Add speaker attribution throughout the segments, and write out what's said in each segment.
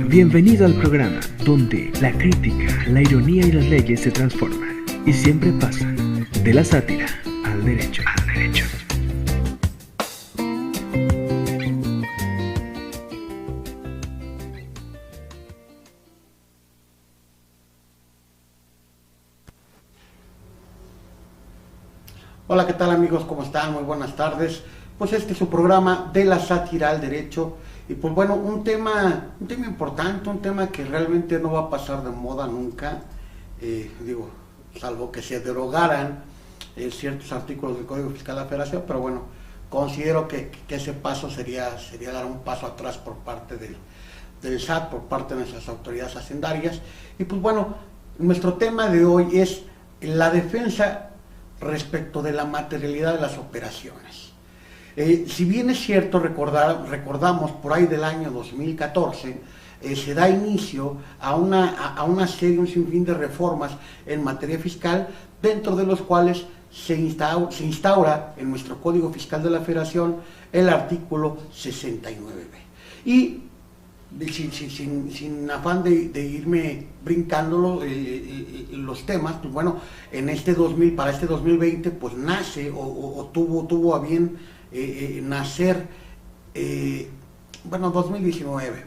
Speaker 1: Bienvenido al programa donde la crítica, la ironía y las leyes se transforman y siempre pasan de la sátira al derecho.
Speaker 2: Hola, ¿qué tal amigos? ¿Cómo están? Muy buenas tardes. Pues este es su programa de la sátira al derecho. Y pues bueno, un tema importante, un tema que realmente no va a pasar de moda nunca, salvo que se derogaran ciertos artículos del Código Fiscal de la Federación, pero bueno, considero que ese paso sería dar un paso atrás por parte del SAT, por parte de nuestras autoridades hacendarias. Y pues bueno, nuestro tema de hoy es la defensa respecto de la materialidad de las operaciones. Si bien es cierto, recordamos por ahí del año 2014, se da inicio a una serie, un sinfín de reformas en materia fiscal, dentro de los cuales se instaura en nuestro Código Fiscal de la Federación el artículo 69B. Y sin afán de irme brincando los temas, pues bueno, para este 2020 pues nace o tuvo a bien nacer, 2019,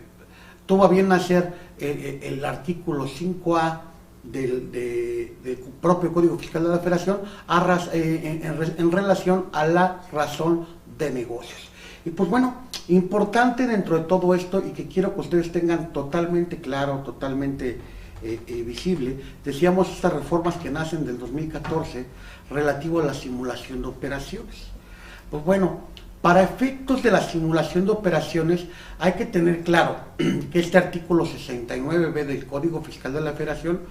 Speaker 2: tuvo a bien nacer el artículo 5A del propio Código Fiscal de la Federación en relación a la razón de negocios. Y pues bueno, importante dentro de todo esto, y que quiero que ustedes tengan totalmente claro, totalmente visible, decíamos estas reformas que nacen del 2014 relativo a la simulación de operaciones. Pues bueno, para efectos de la simulación de operaciones hay que tener claro que este artículo 69B del Código Fiscal de la Federación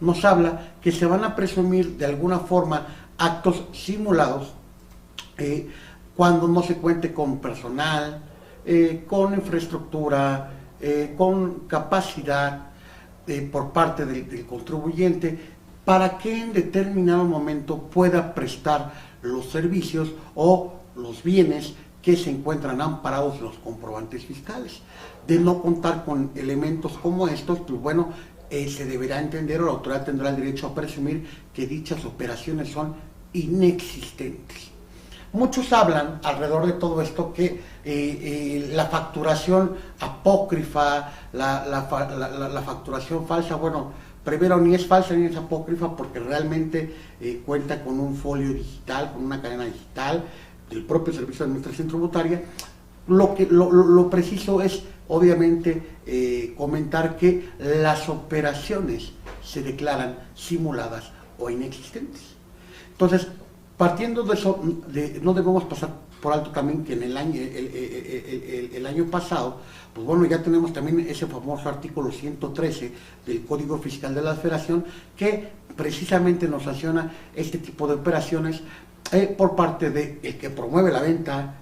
Speaker 2: nos habla que se van a presumir de alguna forma actos simulados cuando no se cuente con personal, con infraestructura, con capacidad por parte del contribuyente, para que en determinado momento pueda prestar los servicios o los bienes que se encuentran amparados en los comprobantes fiscales. De no contar con elementos como estos, pues bueno, se deberá entender, o la autoridad tendrá el derecho a presumir que dichas operaciones son inexistentes. Muchos hablan alrededor de todo esto que la facturación apócrifa, la facturación falsa, bueno, primero ni es falsa ni es apócrifa, porque realmente cuenta con un folio digital, con una cadena digital del propio Servicio de Administración Tributaria. Lo preciso es, obviamente, comentar que las operaciones se declaran simuladas o inexistentes. Entonces, partiendo de eso, no debemos pasar por alto también que en el año pasado, pues bueno, ya tenemos también ese famoso artículo 113 del Código Fiscal de la Federación, que precisamente nos sanciona este tipo de operaciones por parte del que promueve la venta,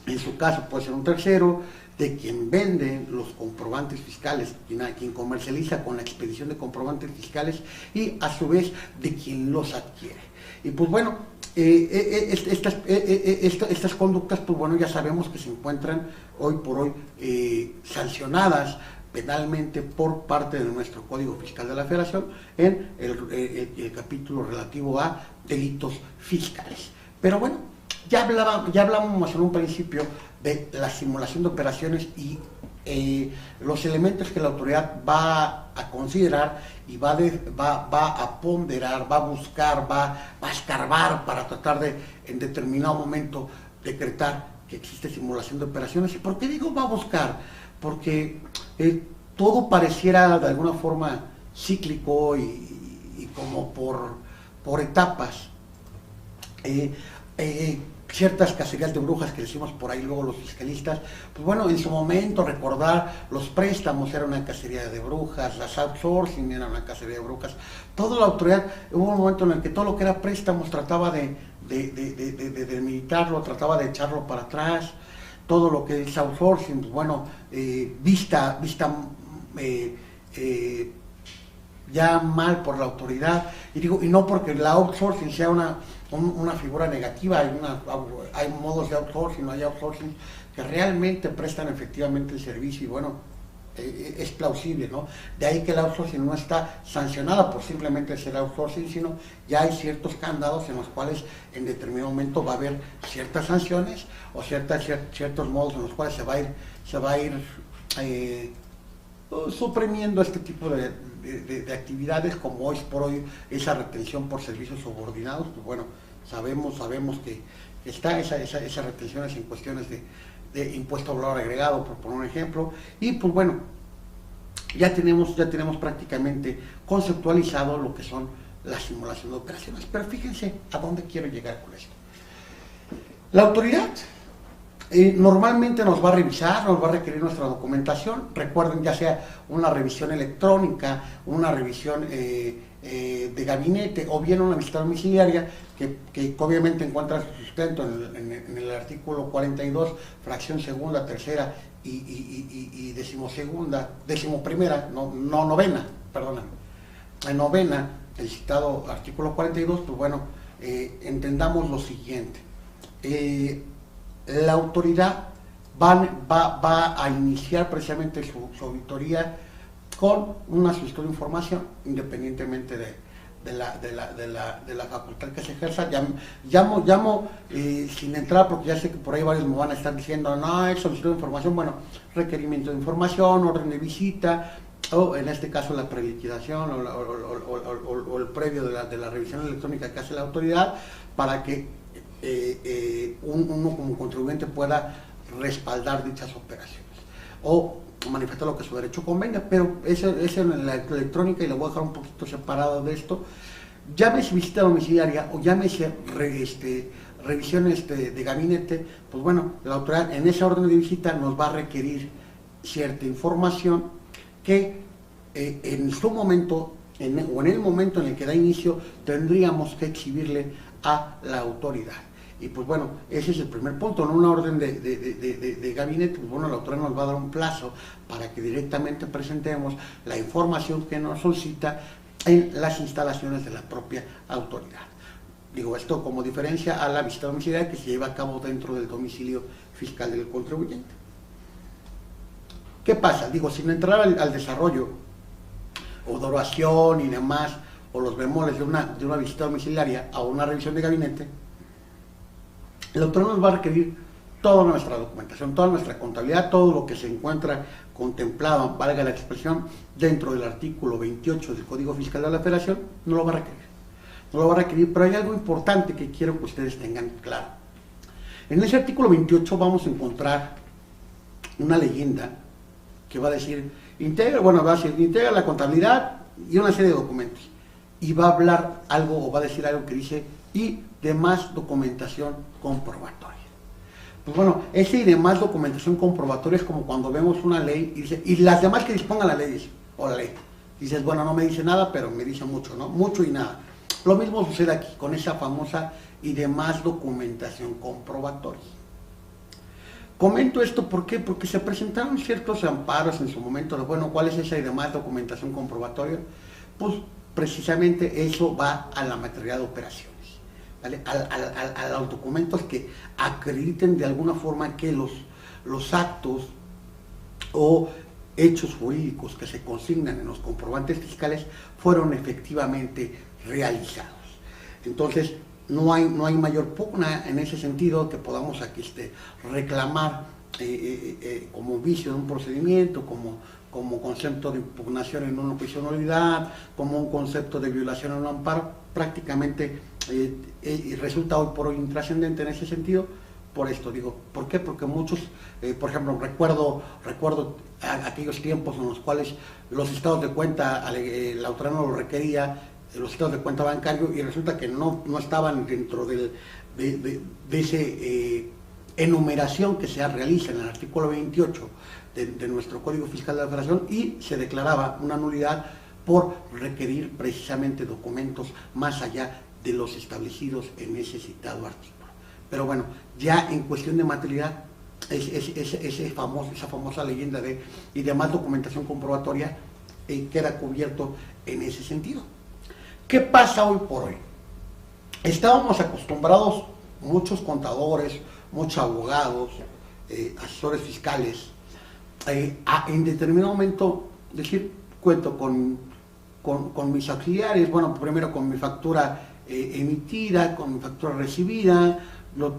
Speaker 2: en su caso puede ser un tercero, de quien vende los comprobantes fiscales, quien comercializa con la expedición de comprobantes fiscales, y a su vez de quien los adquiere. Y pues bueno, estas conductas, pues bueno, ya sabemos que se encuentran hoy por hoy sancionadas penalmente por parte de nuestro Código Fiscal de la Federación en el capítulo relativo a delitos fiscales. Pero bueno, ya hablábamos en un principio de la simulación de operaciones y los elementos que la autoridad va a considerar y va a ponderar, va a buscar, va a escarbar para tratar de, en determinado momento, decretar que existe simulación de operaciones. ¿Y por qué digo va a buscar? Porque todo pareciera de alguna forma cíclico y como por etapas. Ciertas cacerías de brujas que decimos por ahí luego los fiscalistas, pues bueno, en su momento recordar los préstamos era una cacería de brujas, las outsourcing era una cacería de brujas, toda la autoridad, hubo un momento en el que todo lo que era préstamos trataba de militarlo, trataba de echarlo para atrás, todo lo que es outsourcing, pues bueno, vista ya mal por la autoridad, y no porque la outsourcing sea una figura negativa, hay modos de outsourcing, hay outsourcing que realmente prestan efectivamente el servicio, y bueno, es plausible, ¿no? De ahí que el outsourcing no está sancionado por simplemente ser outsourcing, sino ya hay ciertos candados en los cuales en determinado momento va a haber ciertas sanciones o ciertos modos en los cuales se va a ir suprimiendo este tipo de actividades, como hoy por hoy esa retención por servicios subordinados. Pues bueno, sabemos que está esas retenciones en cuestiones de impuesto a valor agregado, por poner un ejemplo, y pues bueno, ya tenemos prácticamente conceptualizado lo que son la simulación de operaciones. Pero fíjense a dónde quiero llegar con esto. La autoridad normalmente nos va a revisar, nos va a requerir nuestra documentación. Recuerden, ya sea una revisión electrónica, una revisión de gabinete o bien una visita domiciliaria, que obviamente encuentra su sustento en el artículo 42, fracción segunda, tercera y decimoprimera, novena, perdóname, en novena, el citado artículo 42. Pues bueno, entendamos lo siguiente. La autoridad va a iniciar precisamente su auditoría con una solicitud de información, independientemente de la facultad que se ejerza. Llamo sin entrar, porque ya sé que por ahí varios me van a estar diciendo, no, es solicitud de información. Bueno, requerimiento de información, orden de visita, o en este caso la preliquidación o el previo de la revisión electrónica que hace la autoridad, para que uno como contribuyente pueda respaldar dichas operaciones o manifestar lo que su derecho convenga. Pero eso en la electrónica, y lo voy a dejar un poquito separado de esto. Llámese visita domiciliaria o llámese revisión de gabinete, pues bueno, la autoridad en esa orden de visita nos va a requerir cierta información que en su momento o en el momento en el que da inicio tendríamos que exhibirle a la autoridad. Y pues bueno, ese es el primer punto. En una orden de gabinete, pues bueno, la autoridad nos va a dar un plazo para que directamente presentemos la información que nos solicita en las instalaciones de la propia autoridad. Digo esto como diferencia a la visita domiciliaria que se lleva a cabo dentro del domicilio fiscal del contribuyente. ¿Qué pasa? Digo, sin entrar al desarrollo o de oración y demás, o los bemoles de una visita domiciliaria a una revisión de gabinete, el autoridad nos va a requerir toda nuestra documentación, toda nuestra contabilidad, todo lo que se encuentra contemplado, valga la expresión, dentro del artículo 28 del Código Fiscal de la Federación. No lo va a requerir. No lo va a requerir, pero hay algo importante que quiero que ustedes tengan claro. En ese artículo 28 vamos a encontrar una leyenda que va a decir, integra la contabilidad y una serie de documentos. Y va a hablar algo, o va a decir algo que dice, y demás documentación comprobatoria. Pues bueno, ese y demás documentación comprobatoria es como cuando vemos una ley y dice, y las demás que dispongan la ley, o la ley. Dices, bueno, no me dice nada, pero me dice mucho, ¿no? Mucho y nada. Lo mismo sucede aquí, con esa famosa y demás documentación comprobatoria. Comento esto, ¿por qué? Porque se presentaron ciertos amparos en su momento de, bueno, ¿cuál es esa y demás documentación comprobatoria? Pues precisamente eso va a la materia de operaciones, ¿vale? A los documentos que acrediten de alguna forma que los actos o hechos jurídicos que se consignan en los comprobantes fiscales fueron efectivamente realizados. Entonces, no hay mayor pugna en ese sentido que podamos aquí reclamar como vicio de un procedimiento, como concepto de impugnación en una juicio de nulidad, como un concepto de violación en un amparo. Prácticamente resulta hoy por hoy intrascendente en ese sentido. Por esto digo, ¿por qué? Porque muchos, por ejemplo, recuerdo aquellos tiempos en los cuales los estados de cuenta, la autoridad no lo requería, los estados de cuenta bancario, y resulta que no estaban dentro de ese enumeración que se realiza en el artículo 28 de nuestro Código Fiscal de la Federación, y se declaraba una nulidad por requerir precisamente documentos más allá de los establecidos en ese citado artículo. Pero bueno, ya en cuestión de materialidad, esa famosa leyenda y demás documentación comprobatoria queda cubierto en ese sentido. ¿Qué pasa hoy por hoy? Estábamos acostumbrados, muchos contadores, muchos abogados, asesores fiscales, en determinado momento decir, cuento con mis auxiliares, bueno, primero con mi factura emitida, con mi factura recibida,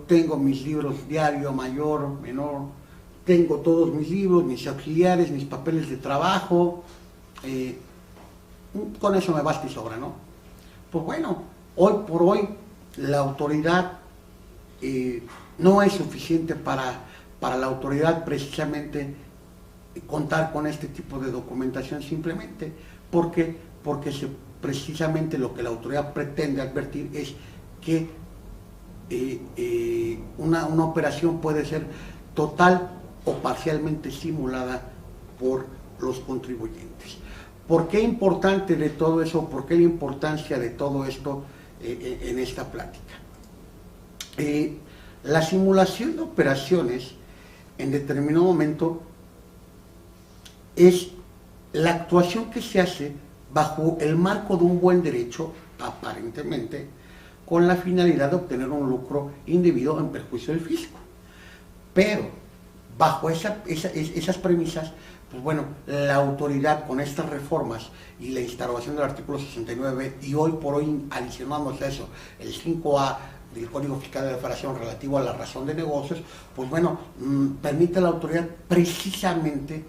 Speaker 2: tengo mis libros diario, mayor, menor, tengo todos mis libros, mis auxiliares, mis papeles de trabajo, con eso me basta y sobra, ¿no? Pues bueno, hoy por hoy la autoridad no es suficiente para la autoridad precisamente contar con este tipo de documentación simplemente, porque precisamente lo que la autoridad pretende advertir es que una operación puede ser total o parcialmente simulada por los contribuyentes. ¿Por qué importante de todo eso? ¿Por qué la importancia de todo esto en esta plática? La simulación de operaciones en determinado momento es la actuación que se hace bajo el marco de un buen derecho, aparentemente, con la finalidad de obtener un lucro indebido en perjuicio del fisco. Pero, bajo esas premisas, pues bueno, la autoridad con estas reformas y la instauración del artículo 69 y hoy por hoy adicionamos a eso el 5A del Código Fiscal de la Federación relativo a la razón de negocios, pues bueno, permite a la autoridad precisamente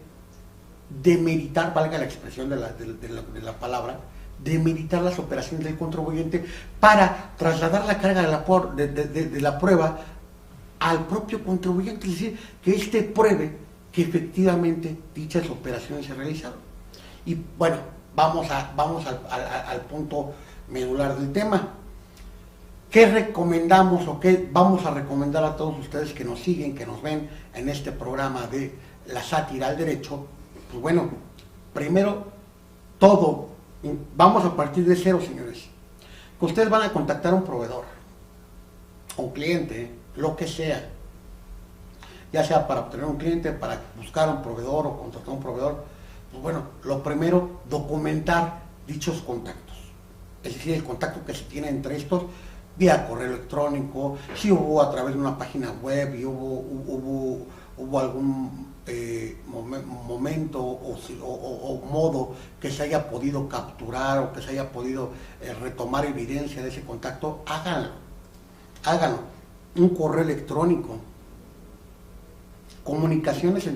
Speaker 2: demeritar, valga la expresión de la palabra, demeritar las operaciones del contribuyente para trasladar la carga de la prueba al propio contribuyente, es decir, que éste pruebe que efectivamente dichas operaciones se realizaron. Y bueno, vamos al punto medular del tema. ¿Qué recomendamos o qué vamos a recomendar a todos ustedes que nos siguen, que nos ven en este programa de La Sátira al Derecho? Pues bueno, primero todo, vamos a partir de cero, señores. Que ustedes van a contactar a un proveedor, a un cliente, lo que sea, ya sea para obtener un cliente, para buscar un proveedor o contratar un proveedor. Pues bueno, lo primero, documentar dichos contactos, es decir, el contacto que se tiene entre estos, vía correo electrónico, si hubo a través de una página web y hubo algún momento o modo que se haya podido capturar o que se haya podido retomar evidencia de ese contacto, háganlo. Un correo electrónico, comunicaciones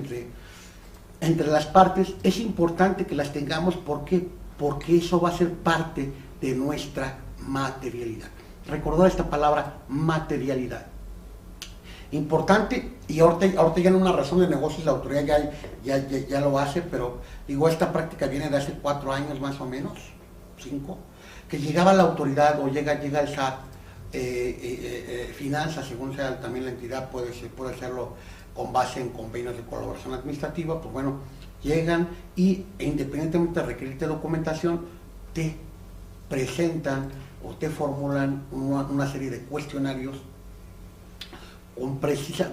Speaker 2: entre las partes, es importante que las tengamos. ¿Por qué? Porque eso va a ser parte de nuestra materialidad. Recordar esta palabra, materialidad. Importante, y ahorita ya en una razón de negocios la autoridad ya lo hace, pero digo, esta práctica viene de hace 4 años más o menos, 5, que llegaba la autoridad o llega el SAT, finanzas, según sea también la entidad, puede hacerlo con base en convenios de colaboración administrativa. Pues bueno, llegan y independientemente de requerirte documentación, te presentan o te formulan una serie de cuestionarios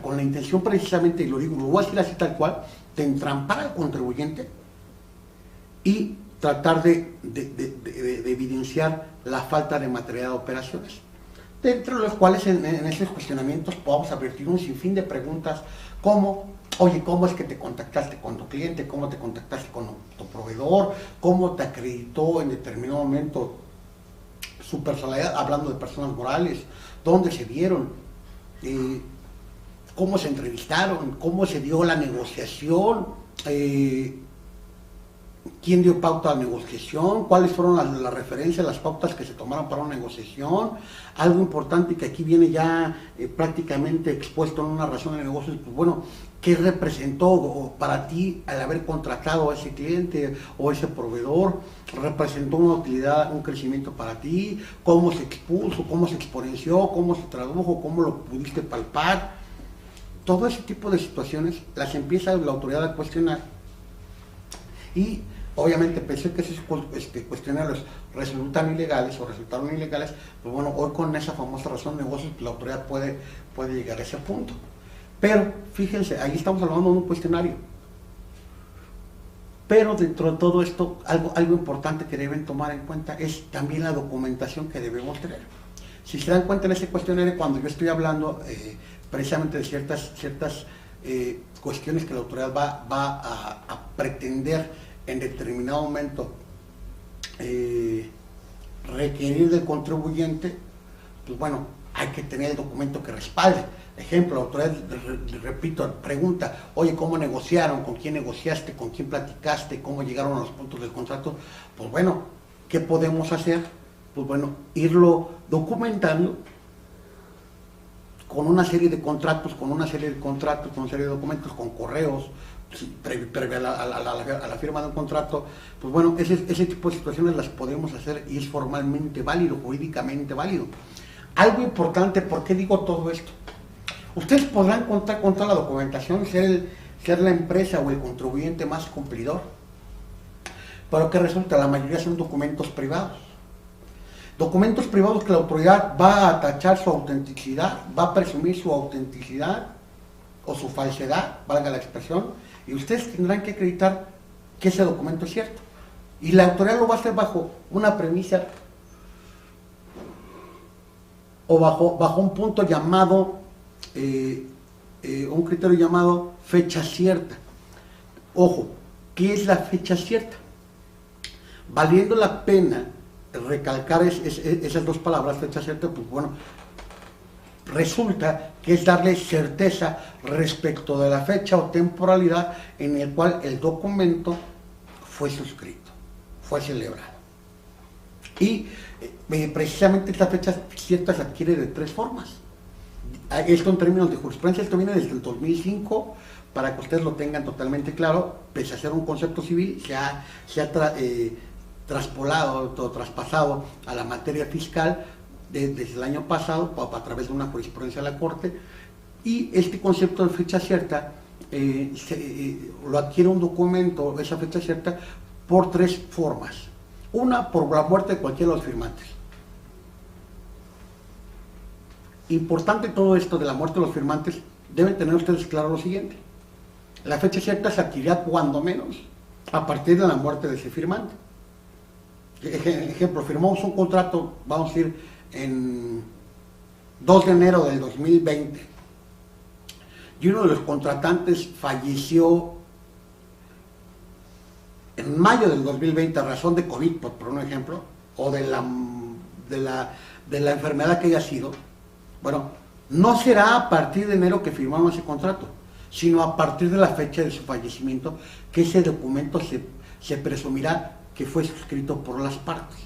Speaker 2: con la intención precisamente, y lo voy a decir así tal cual, de entrampar al contribuyente y tratar de evidenciar la falta de materialidad de operaciones, dentro de los cuales en esos cuestionamientos podamos advertir un sinfín de preguntas como: oye, ¿cómo es que te contactaste con tu cliente? ¿Cómo te contactaste con tu proveedor? ¿Cómo te acreditó en determinado momento su personalidad? Hablando de personas morales, ¿dónde se vieron? ¿Cómo se entrevistaron? ¿Cómo se dio la negociación? ¿Quién dio pauta a la negociación? ¿Cuáles fueron las referencias, las pautas que se tomaron para una negociación? Algo importante que aquí viene ya prácticamente expuesto en una razón de negocios, pues bueno, ¿qué representó para ti al haber contratado a ese cliente o ese proveedor? ¿Representó una utilidad, un crecimiento para ti? ¿Cómo se expuso? ¿Cómo se exponenció? ¿Cómo se tradujo? ¿Cómo lo pudiste palpar? Todo ese tipo de situaciones las empieza la autoridad a cuestionar. Y obviamente pensé que esos cuestionarios resultaron ilegales, pues bueno, hoy con esa famosa razón de negocios, pues la autoridad puede llegar a ese punto. Pero fíjense, ahí estamos hablando de un cuestionario. Pero dentro de todo esto, algo importante que deben tomar en cuenta es también la documentación que debemos tener. Si se dan cuenta en ese cuestionario, cuando yo estoy hablando precisamente de ciertas cuestiones que la autoridad va a pretender en determinado momento requerir del contribuyente, pues bueno, hay que tener el documento que respalde. Ejemplo, la autoridad, repito, pregunta, oye, ¿cómo negociaron? ¿Con quién negociaste? ¿Con quién platicaste? ¿Cómo llegaron a los puntos del contrato? Pues bueno, ¿qué podemos hacer? Pues bueno, irlo documentando con una serie de contratos, con una serie de documentos, con correos, previo a la firma de un contrato. Pues bueno, ese tipo de situaciones las podemos hacer y es formalmente válido, jurídicamente válido. Algo importante, ¿por qué digo todo esto? Ustedes podrán contar con toda la documentación, ser la empresa o el contribuyente más cumplidor, pero ¿qué resulta? La mayoría son documentos privados. Documentos privados que la autoridad va a tachar su autenticidad, va a presumir su autenticidad o su falsedad, valga la expresión, y ustedes tendrán que acreditar que ese documento es cierto. Y la autoridad lo va a hacer bajo una premisa o bajo un punto llamado, un criterio llamado fecha cierta. Ojo, ¿qué es la fecha cierta? Valiendo la pena recalcar esas dos palabras, fecha cierta, pues bueno, resulta que es darle certeza respecto de la fecha o temporalidad en el cual el documento fue suscrito, fue celebrado. Y precisamente esta fecha cierta se adquiere de tres formas. Esto en términos de jurisprudencia, esto viene desde el 2005, para que ustedes lo tengan totalmente claro, pese a ser un concepto civil, se ha traspasado a la materia fiscal desde el año pasado a través de una jurisprudencia de la Corte, y este concepto de fecha cierta lo adquiere un documento, esa fecha cierta, por tres formas. Una, por la muerte de cualquiera de los firmantes. Importante todo esto de la muerte de los firmantes, deben tener ustedes claro lo siguiente: la fecha cierta se adquirirá cuando menos a partir de la muerte de ese firmante. Ejemplo, firmamos un contrato, vamos a decir, en 2 de enero del 2020, y uno de los contratantes falleció en mayo del 2020 a razón de COVID, por un ejemplo, o de la enfermedad que haya sido. Bueno, no será a partir de enero que firmamos ese contrato, sino a partir de la fecha de su fallecimiento, que ese documento se presumirá que fue suscrito por las partes.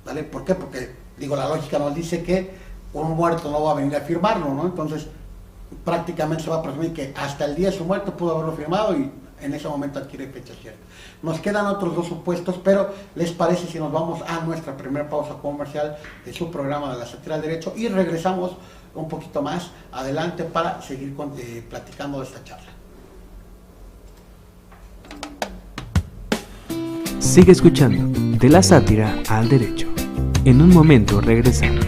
Speaker 2: ¿Vale? ¿Por qué? Porque, digo, la lógica nos dice que un muerto no va a venir a firmarlo, ¿no? Entonces, prácticamente se va a presumir que hasta el día de su muerte pudo haberlo firmado y en ese momento adquiere fecha cierta. Nos quedan otros dos supuestos, pero ¿les parece si nos vamos a nuestra primera pausa comercial de su programa de la sátira del derecho y regresamos un poquito más adelante para seguir platicando de esta charla?
Speaker 1: Sigue escuchando De la Sátira al Derecho. En un momento regresamos.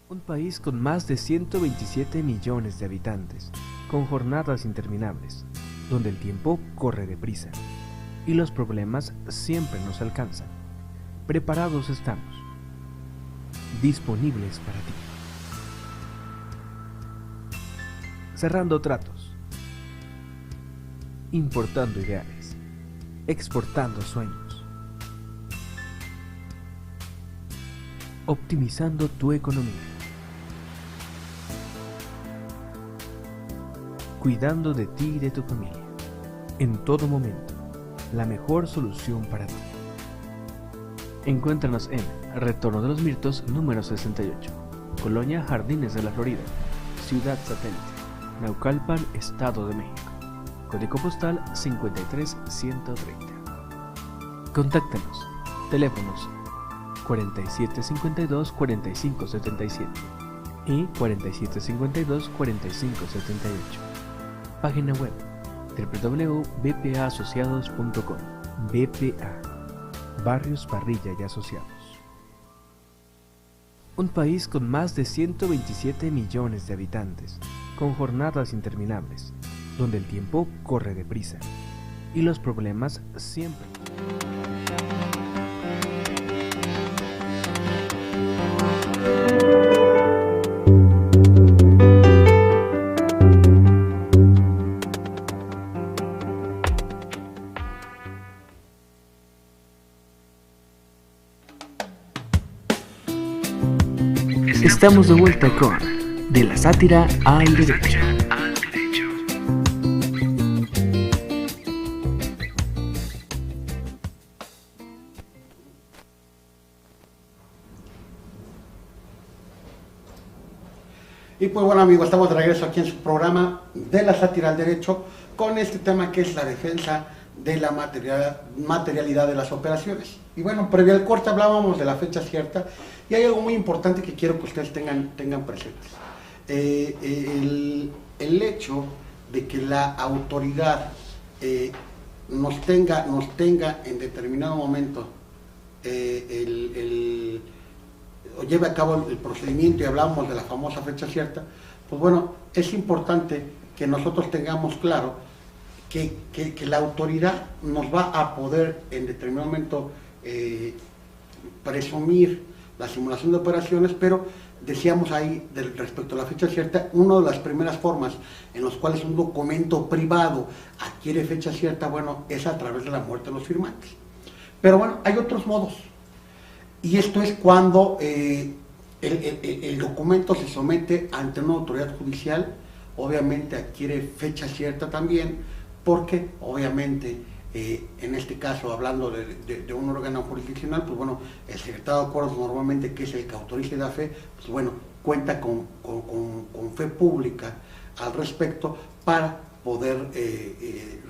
Speaker 1: Un país con más de 127 millones de habitantes, con jornadas interminables, donde el tiempo corre deprisa y los problemas siempre nos alcanzan. Preparados estamos, disponibles para ti. Cerrando tratos, importando ideales, exportando sueños, optimizando tu economía. cuidando de ti y de tu familia. En todo momento, la mejor solución para ti. Encuéntranos en Retorno de los Mirtos número 68, Colonia Jardines de la Florida, Ciudad Satélite, Naucalpan, Estado de México. Código postal 53130. Contáctanos. Teléfonos 4752-4577 y 4752-4578. Página web www.bpaasociados.com. BPA, Barrios Parrilla y Asociados. Un país con más de 127 millones de habitantes, con jornadas interminables, donde el tiempo corre deprisa y los problemas siempre. Estamos de vuelta con De la Sátira al Derecho.
Speaker 2: Y pues bueno, amigos, estamos de regreso aquí en su programa De la Sátira al Derecho con este tema que es la defensa de la materialidad de las operaciones. Y bueno, previo al corte hablábamos de la fecha cierta y hay algo muy importante que quiero que ustedes tengan presentes. El hecho de que la autoridad nos tenga en determinado momento o lleve a cabo el procedimiento y hablamos de la famosa fecha cierta, pues bueno, es importante que nosotros tengamos claro que la autoridad nos va a poder en determinado momento presumir la simulación de operaciones, pero decíamos ahí respecto a la fecha cierta, una de las primeras formas en las cuales un documento privado adquiere fecha cierta, bueno, es a través de la muerte de los firmantes. Pero bueno, hay otros modos. Y esto es cuando el documento se somete ante una autoridad judicial, obviamente adquiere fecha cierta también, porque obviamente en este caso, hablando de un órgano jurisdiccional, pues bueno, el secretario de acuerdos normalmente, que es el que autoriza y da fe, pues bueno, cuenta con fe pública al respecto para poder,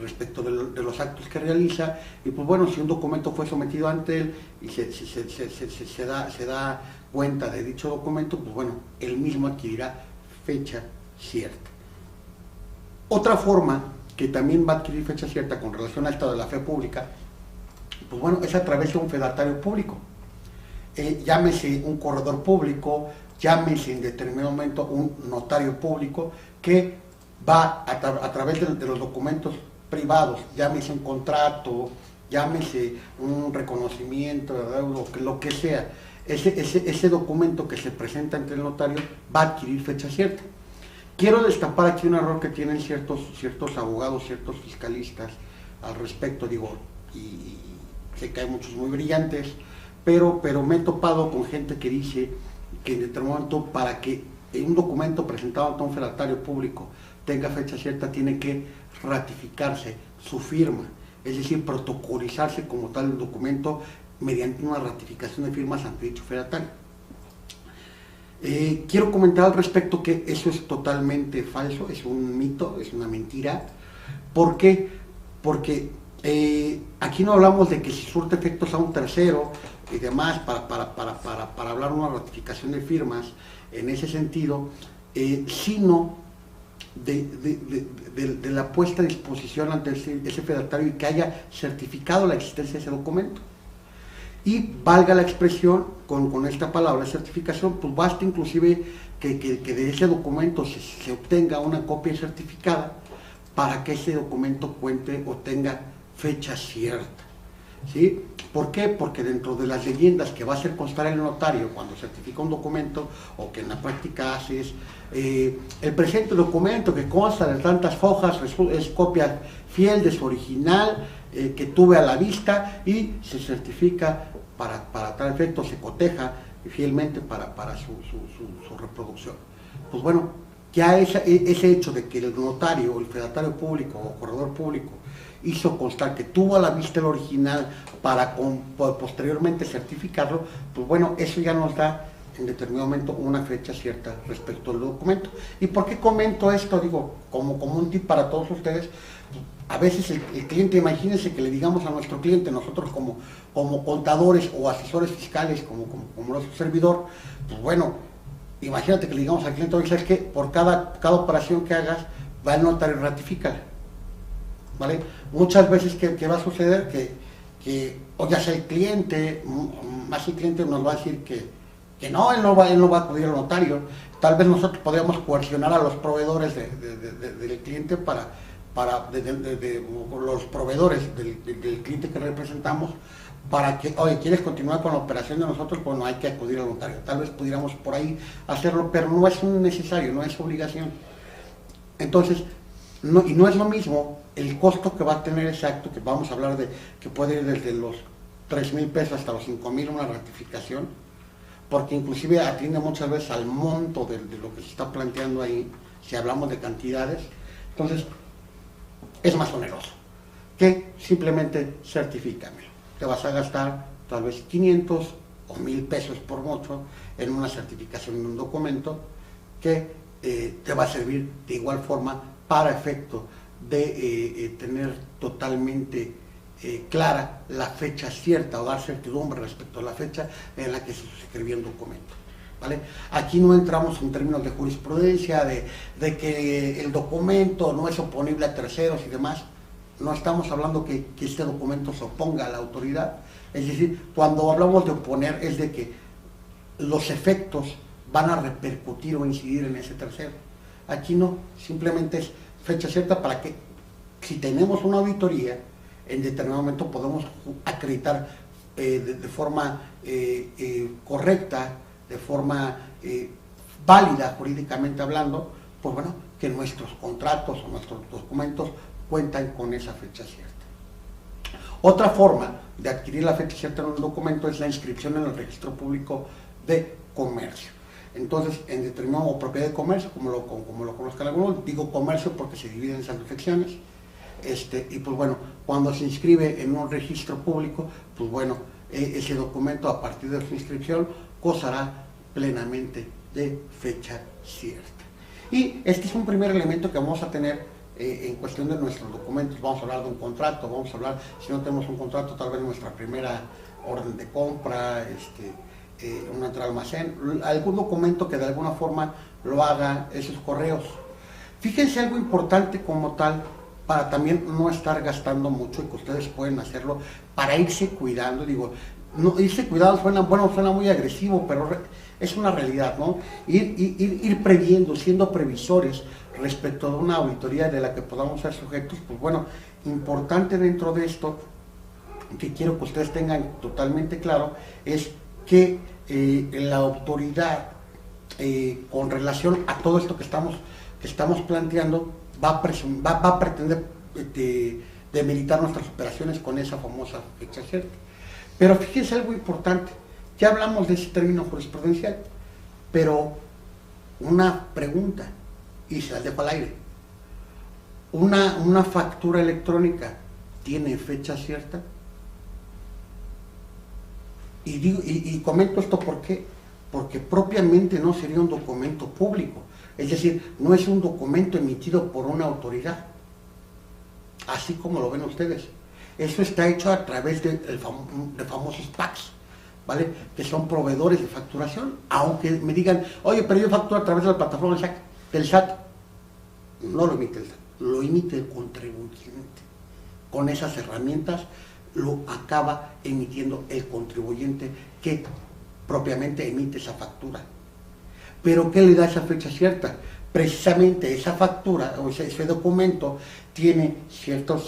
Speaker 2: respecto de los actos que realiza, y pues bueno, si un documento fue sometido ante él y se da cuenta de dicho documento, pues bueno, él mismo adquirirá fecha cierta. Otra forma que también va a adquirir fecha cierta con relación al estado de la fe pública, pues bueno, es a través de un fedatario público. Llámese un corredor público, llámese en determinado momento un notario público, que va a través de los documentos privados, llámese un contrato, llámese un reconocimiento de deuda, lo que sea, ese documento que se presenta ante el notario va a adquirir fecha cierta. Quiero destapar aquí un error que tienen ciertos abogados, ciertos fiscalistas al respecto, digo, y sé que hay muchos muy brillantes, pero me he topado con gente que dice que en determinado momento, para que un documento presentado ante un fedatario público tenga fecha cierta, tiene que ratificarse su firma, es decir, protocolizarse como tal el documento mediante una ratificación de firmas ante dicho fedatario. Quiero comentar al respecto que eso es totalmente falso, es un mito, es una mentira. ¿Por qué? Porque aquí no hablamos de que si surte efectos a un tercero y demás para hablar de una ratificación de firmas en ese sentido, sino de la puesta a disposición ante ese fedatario y que haya certificado la existencia de ese documento. Y valga la expresión con esta palabra certificación, pues basta inclusive que de ese documento se obtenga una copia certificada para que ese documento cuente o tenga fecha cierta, ¿sí? ¿Por qué? Porque dentro de las leyendas que va a hacer constar el notario cuando certifica un documento, o que en la práctica hace, es el presente documento que consta de tantas hojas es copia fiel de su original que tuve a la vista y se certifica para tal efecto, se coteja fielmente para su reproducción. Pues bueno, ya ese hecho de que el notario, el fedatario público o corredor público hizo constar que tuvo a la vista el original para posteriormente certificarlo, pues bueno, eso ya nos da en determinado momento una fecha cierta respecto al documento. ¿Y por qué comento esto? Digo, como un tip para todos ustedes. A veces el cliente, imagínense que le digamos a nuestro cliente, nosotros como contadores o asesores fiscales, como nuestro servidor, pues bueno, imagínate que le digamos al cliente, oye, ¿sabes qué? Por cada operación que hagas, va el notario y ratifícala, ¿vale? Muchas veces, ¿qué va a suceder? Que o ya sea el cliente, más el cliente nos va a decir que no, él no va a acudir al notario. Tal vez nosotros podríamos coercionar a los proveedores del cliente los proveedores del cliente que representamos, para que, oye, ¿quieres continuar con la operación de nosotros? Pues no hay que acudir al notario. Tal vez pudiéramos por ahí hacerlo, pero no es necesario, no es obligación. Entonces, no es lo mismo el costo que va a tener ese acto, que vamos a hablar de, que puede ir desde los 3,000 pesos hasta los 5,000 una ratificación, porque inclusive atiende muchas veces al monto de lo que se está planteando ahí, si hablamos de cantidades. Entonces, es más oneroso que simplemente certifícamelo. Te vas a gastar tal vez 500 o 1,000 pesos por mucho en una certificación de un documento que te va a servir de igual forma para efecto de tener totalmente clara la fecha cierta o dar certidumbre respecto a la fecha en la que se suscribió el documento. ¿Vale? Aquí no entramos en términos de jurisprudencia, de que el documento no es oponible a terceros y demás. No estamos hablando que este documento se oponga a la autoridad. Es decir, cuando hablamos de oponer es de que los efectos van a repercutir o incidir en ese tercero. Aquí no, simplemente es fecha cierta para que, si tenemos una auditoría, en determinado momento podemos acreditar de forma correcta, de forma válida jurídicamente hablando, pues bueno, que nuestros contratos o nuestros documentos cuentan con esa fecha cierta. Otra forma de adquirir la fecha cierta en un documento es la inscripción en el registro público de comercio. Entonces, en determinado, o propiedad de comercio, como lo conozcan algunos, digo comercio porque se divide en esas secciones, y pues bueno, cuando se inscribe en un registro público, pues bueno, ese documento a partir de su inscripción gozará plenamente de fecha cierta. Y este es un primer elemento que vamos a tener en cuestión de nuestros documentos. Vamos a hablar de un contrato, vamos a hablar, si no tenemos un contrato, tal vez nuestra primera orden de compra, una entrada al almacén, algún documento que de alguna forma lo haga esos correos. Fíjense algo importante como tal, para también no estar gastando mucho y que ustedes pueden hacerlo para irse cuidando. Digo, no, irse cuidando suena muy agresivo, pero es una realidad, ¿no? Ir previendo, siendo previsores respecto a una auditoría de la que podamos ser sujetos. Pues bueno, importante dentro de esto, que quiero que ustedes tengan totalmente claro, es que la autoridad, con relación a todo esto que estamos planteando, va a pretender demeritar nuestras operaciones con esa famosa fecha cierta. Pero fíjense algo importante, ya hablamos de ese término jurisprudencial, pero una pregunta, y se las dejo al aire: ¿una factura electrónica tiene fecha cierta? Y comento esto porque propiamente no sería un documento público, es decir, no es un documento emitido por una autoridad, así como lo ven ustedes. Eso está hecho a través de famosos PACs, ¿vale? Que son proveedores de facturación, aunque me digan, oye, pero yo facturo a través de la plataforma del SAT. No lo emite el SAT, lo emite el contribuyente. Con esas herramientas lo acaba emitiendo el contribuyente que propiamente emite esa factura. ¿Pero qué le da esa fecha cierta? Precisamente esa factura o ese documento tiene ciertos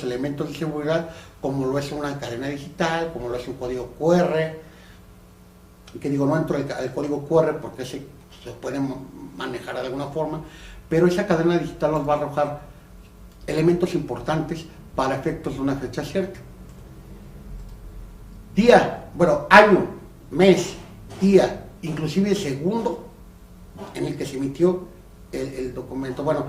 Speaker 2: elementos de seguridad, como lo es una cadena digital, como lo es un código QR, que digo, no entro al código QR porque se puede manejar de alguna forma, pero esa cadena digital nos va a arrojar elementos importantes para efectos de una fecha cierta. Año, mes, día, inclusive segundo, en el que se emitió el documento. Bueno,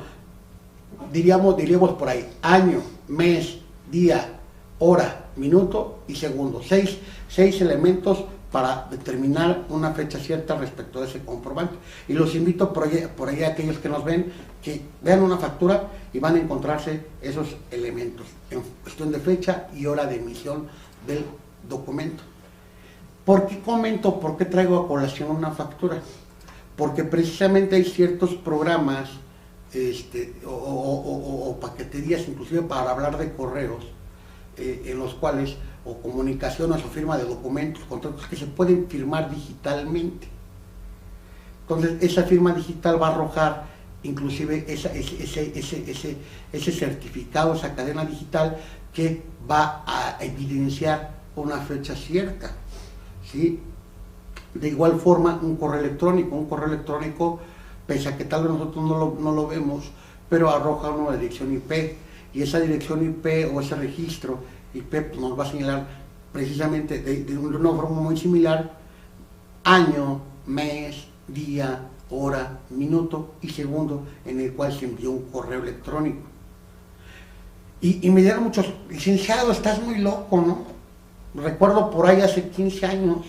Speaker 2: diríamos por ahí, año, mes, día, hora, minuto y segundo. Seis elementos para determinar una fecha cierta respecto de ese comprobante. Y los invito por ahí a aquellos que nos ven, que vean una factura y van a encontrarse esos elementos en cuestión de fecha y hora de emisión del documento. ¿Por qué comento, por qué traigo a colación una factura? Porque precisamente hay ciertos programas o paqueterías, inclusive para hablar de correos, en los cuales, o comunicaciones o firma de documentos, contratos que se pueden firmar digitalmente. Entonces esa firma digital va a arrojar inclusive ese certificado, esa cadena digital que va a evidenciar una fecha cierta, ¿sí? De igual forma un correo electrónico, pese a que tal vez nosotros no lo vemos, pero arroja una dirección IP, y esa dirección IP o ese registro IP pues, nos va a señalar precisamente de una forma muy similar año, mes, día, hora, minuto y segundo en el cual se envió un correo electrónico. Y me dieron muchos, licenciado, estás muy loco, ¿no? Recuerdo por ahí hace 15 años,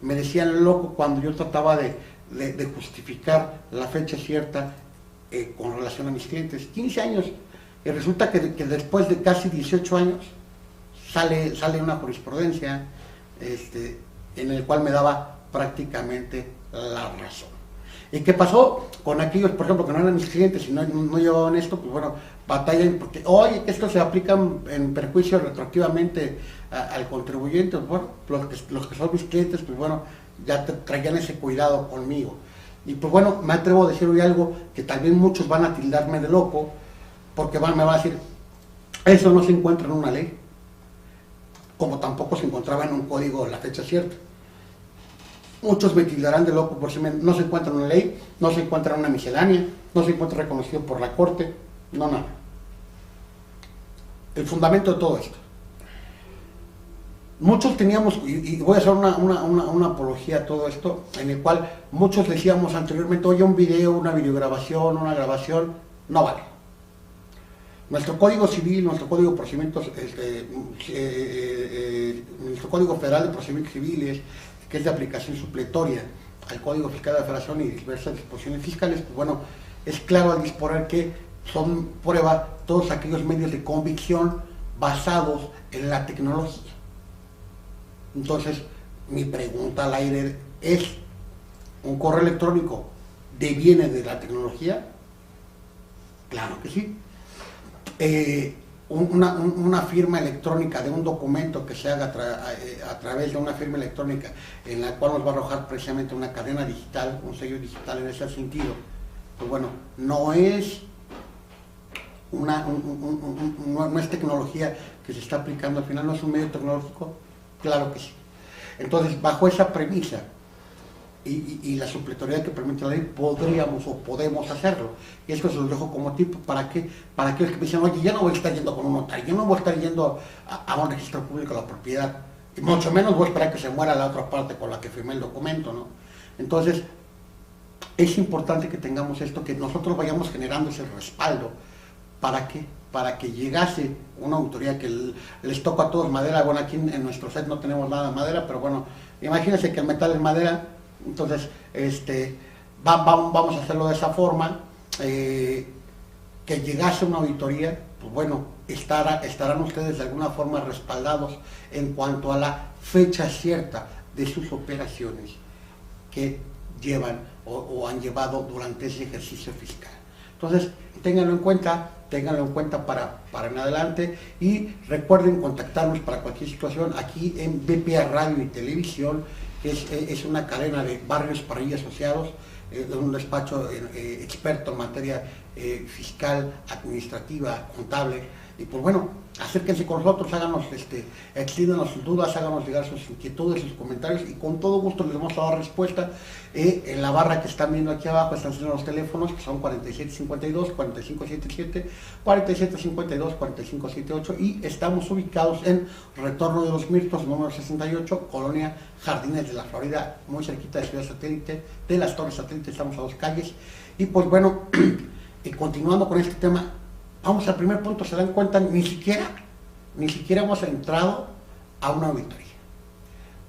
Speaker 2: me decían loco cuando yo trataba de justificar la fecha cierta con relación a mis clientes. 15 años, y resulta que después de casi 18 años sale una jurisprudencia en el cual me daba prácticamente la razón. ¿Y qué pasó con aquellos, por ejemplo, que no eran mis clientes y no llevaban esto? Pues bueno, batallan porque, oye, que esto se aplica en perjuicio retroactivamente al contribuyente. Pues bueno, los que son mis clientes, pues bueno, ya traían ese cuidado conmigo. Y pues bueno, me atrevo a decir hoy algo que también muchos van a tildarme de loco, porque me van a decir, eso no se encuentra en una ley, como tampoco se encontraba en un código de la fecha cierta. Muchos me tildarán de loco por si no se encuentra en una ley, no se encuentra en una miscelánea, no se encuentra reconocido por la corte, no nada. El fundamento de todo esto. Muchos teníamos, y voy a hacer una apología a todo esto, en el cual muchos decíamos anteriormente, oye, un video, una videograbación, una grabación, no vale. Nuestro Código Civil, nuestro Código de Procedimientos, nuestro Código Federal de Procedimientos Civiles, que es de aplicación supletoria al Código Fiscal de la Federación y diversas disposiciones fiscales, pues bueno, es claro al disponer que son prueba todos aquellos medios de convicción basados en la tecnología. Entonces, mi pregunta al aire es, ¿un correo electrónico deviene de la tecnología? Claro que sí. Una firma electrónica de un documento que se haga a través de una firma electrónica en la cual nos va a arrojar precisamente una cadena digital, un sello digital en ese sentido, pues bueno, no es no es tecnología que se está aplicando, al final no es un medio tecnológico, claro que sí. Entonces, bajo esa premisa y la supletoriedad que permite la ley, podríamos o podemos hacerlo. Y esto se lo dejo como tipo para aquellos que me dicen, oye, yo no voy a estar yendo con un notario, yo no voy a estar yendo a un registro público de la propiedad, y mucho menos voy a esperar que se muera la otra parte con la que firmé el documento, ¿no? Entonces, es importante que tengamos esto, que nosotros vayamos generando ese respaldo. ¿Para qué? Para que llegase una autoridad que les toca a todos madera. Bueno, aquí en nuestro set no tenemos nada de madera, pero bueno, imagínense que el metal es madera. Entonces, vamos a hacerlo de esa forma, que llegase una auditoría, pues bueno, estarán ustedes de alguna forma respaldados en cuanto a la fecha cierta de sus operaciones que llevan o han llevado durante ese ejercicio fiscal. Entonces, ténganlo en cuenta para en adelante, y recuerden contactarnos para cualquier situación aquí en BPA Radio y Televisión, que es una cadena de Barrios Parrilla Asociados, de un despacho experto en materia fiscal, administrativa, contable, Y pues bueno, acérquense con nosotros, háganos, extiéndanos sus dudas, háganos llegar sus inquietudes, sus comentarios, y con todo gusto les vamos a dar respuesta. En la barra que están viendo aquí abajo están saliendo los teléfonos, que son 4752, 4577, 4752, 4578, y estamos ubicados en Retorno de los Mirtos, número 68, Colonia Jardines de la Florida, muy cerquita de Ciudad Satélite, de las Torres Satélite, estamos a 2 calles. Y pues bueno, y continuando con este tema, vamos al primer punto. Se dan cuenta, ni siquiera hemos entrado a una auditoría.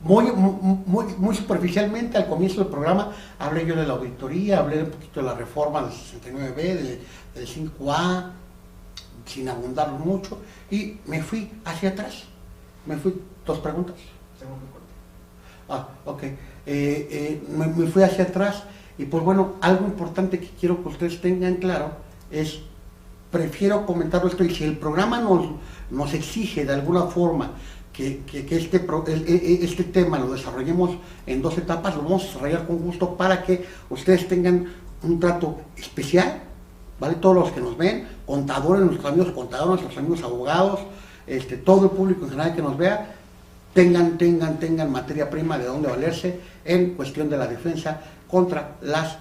Speaker 2: Muy superficialmente, al comienzo del programa, hablé yo de la auditoría, hablé un poquito de la reforma del 69B, del 5A, sin abundar mucho, y me fui hacia atrás. Me fui, 2 preguntas. Ok. Me fui hacia atrás, y pues bueno, algo importante que quiero que ustedes tengan claro es, prefiero comentarlo esto, y si el programa nos exige de alguna forma que este tema lo desarrollemos en 2 etapas, lo vamos a desarrollar con gusto para que ustedes tengan un trato especial, ¿vale? Todos los que nos ven, contadores, nuestros amigos contadores, nuestros amigos abogados, todo el público en general que nos vea, tengan materia prima de dónde valerse en cuestión de la defensa contra las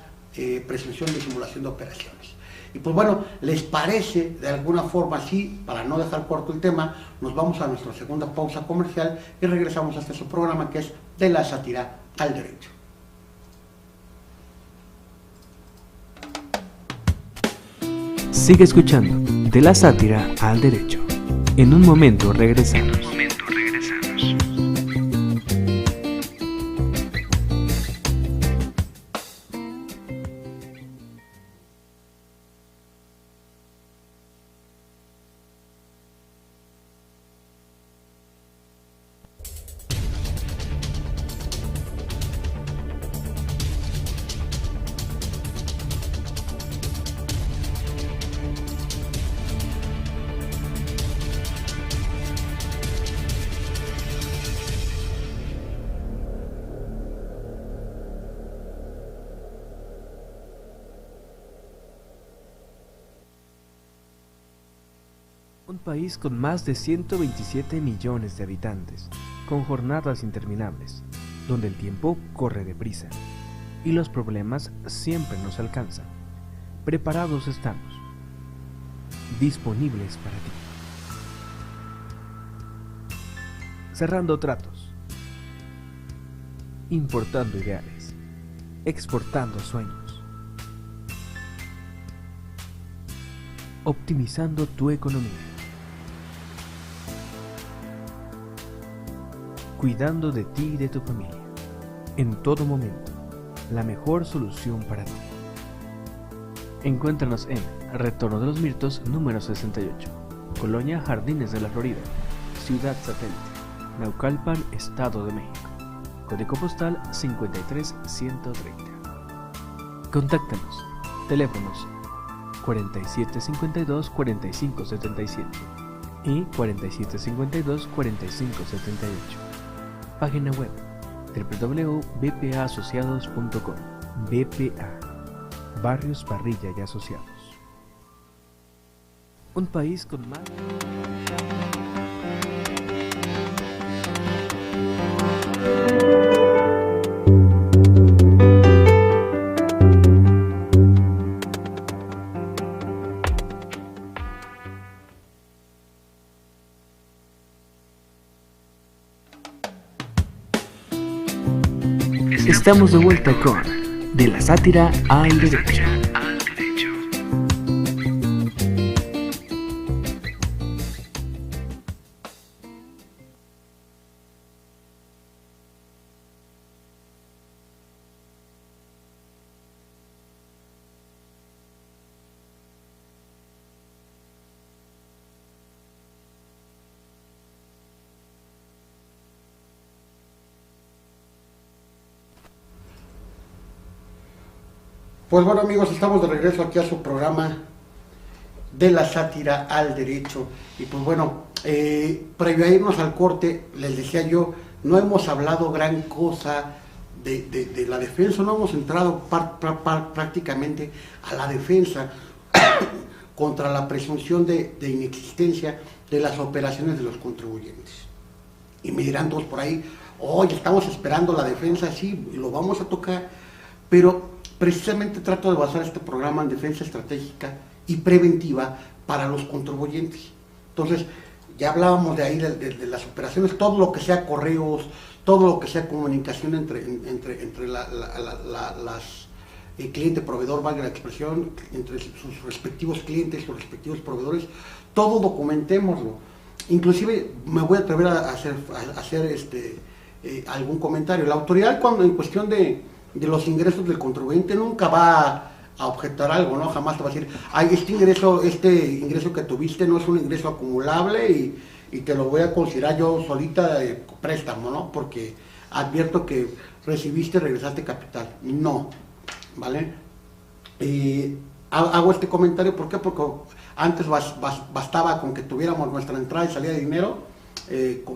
Speaker 2: presunción de simulación de operaciones. Y pues bueno, ¿les parece de alguna forma así? Para no dejar corto el tema, nos vamos a nuestra segunda pausa comercial y regresamos a este su programa, que es De la Sátira al Derecho.
Speaker 1: Sigue escuchando De la Sátira al Derecho. En un momento regresamos. Un país con más de 127 millones de habitantes, con jornadas interminables, donde el tiempo corre deprisa y los problemas siempre nos alcanzan. Preparados estamos, disponibles para ti. Cerrando tratos, importando ideales, exportando sueños, optimizando tu economía, cuidando de ti y de tu familia. En todo momento, la mejor solución para ti. Encuéntranos en Retorno de los Mirtos, número 68, Colonia Jardines de la Florida, Ciudad Satélite, Naucalpan, Estado de México. Código postal 53130. Contáctanos. Teléfonos 4752-4577 y 4752-4578. Página web www.bpaasociados.com. BPA, Barrios Parrilla y Asociados. Un país con más... Estamos de vuelta con De la Sátira al Derecho.
Speaker 2: Pues bueno, amigos, estamos de regreso aquí a su programa De la Sátira al Derecho. Y pues bueno, previo a irnos al corte, les decía yo, no hemos hablado gran cosa de la defensa, no hemos entrado prácticamente a la defensa, contra la presunción de inexistencia de las operaciones de los contribuyentes. Y me dirán todos por ahí, oye, estamos esperando la defensa, sí, lo vamos a tocar, pero precisamente trato de basar este programa en defensa estratégica y preventiva para los contribuyentes. Entonces, ya hablábamos de ahí de las operaciones, todo lo que sea correos, todo lo que sea comunicación entre las cliente, proveedor, valga la expresión, entre sus respectivos clientes, sus respectivos proveedores, todo documentémoslo. Inclusive me voy a atrever a hacer algún comentario. La autoridad, cuando en cuestión de los ingresos del contribuyente, nunca va a objetar algo, ¿no? Jamás te va a decir, ay, este ingreso que tuviste no es un ingreso acumulable y te lo voy a considerar yo solita de préstamo, ¿no? Porque advierto que recibiste, regresaste capital. No, ¿vale? Hago este comentario, ¿por qué? Porque antes bastaba con que tuviéramos nuestra entrada y salida de dinero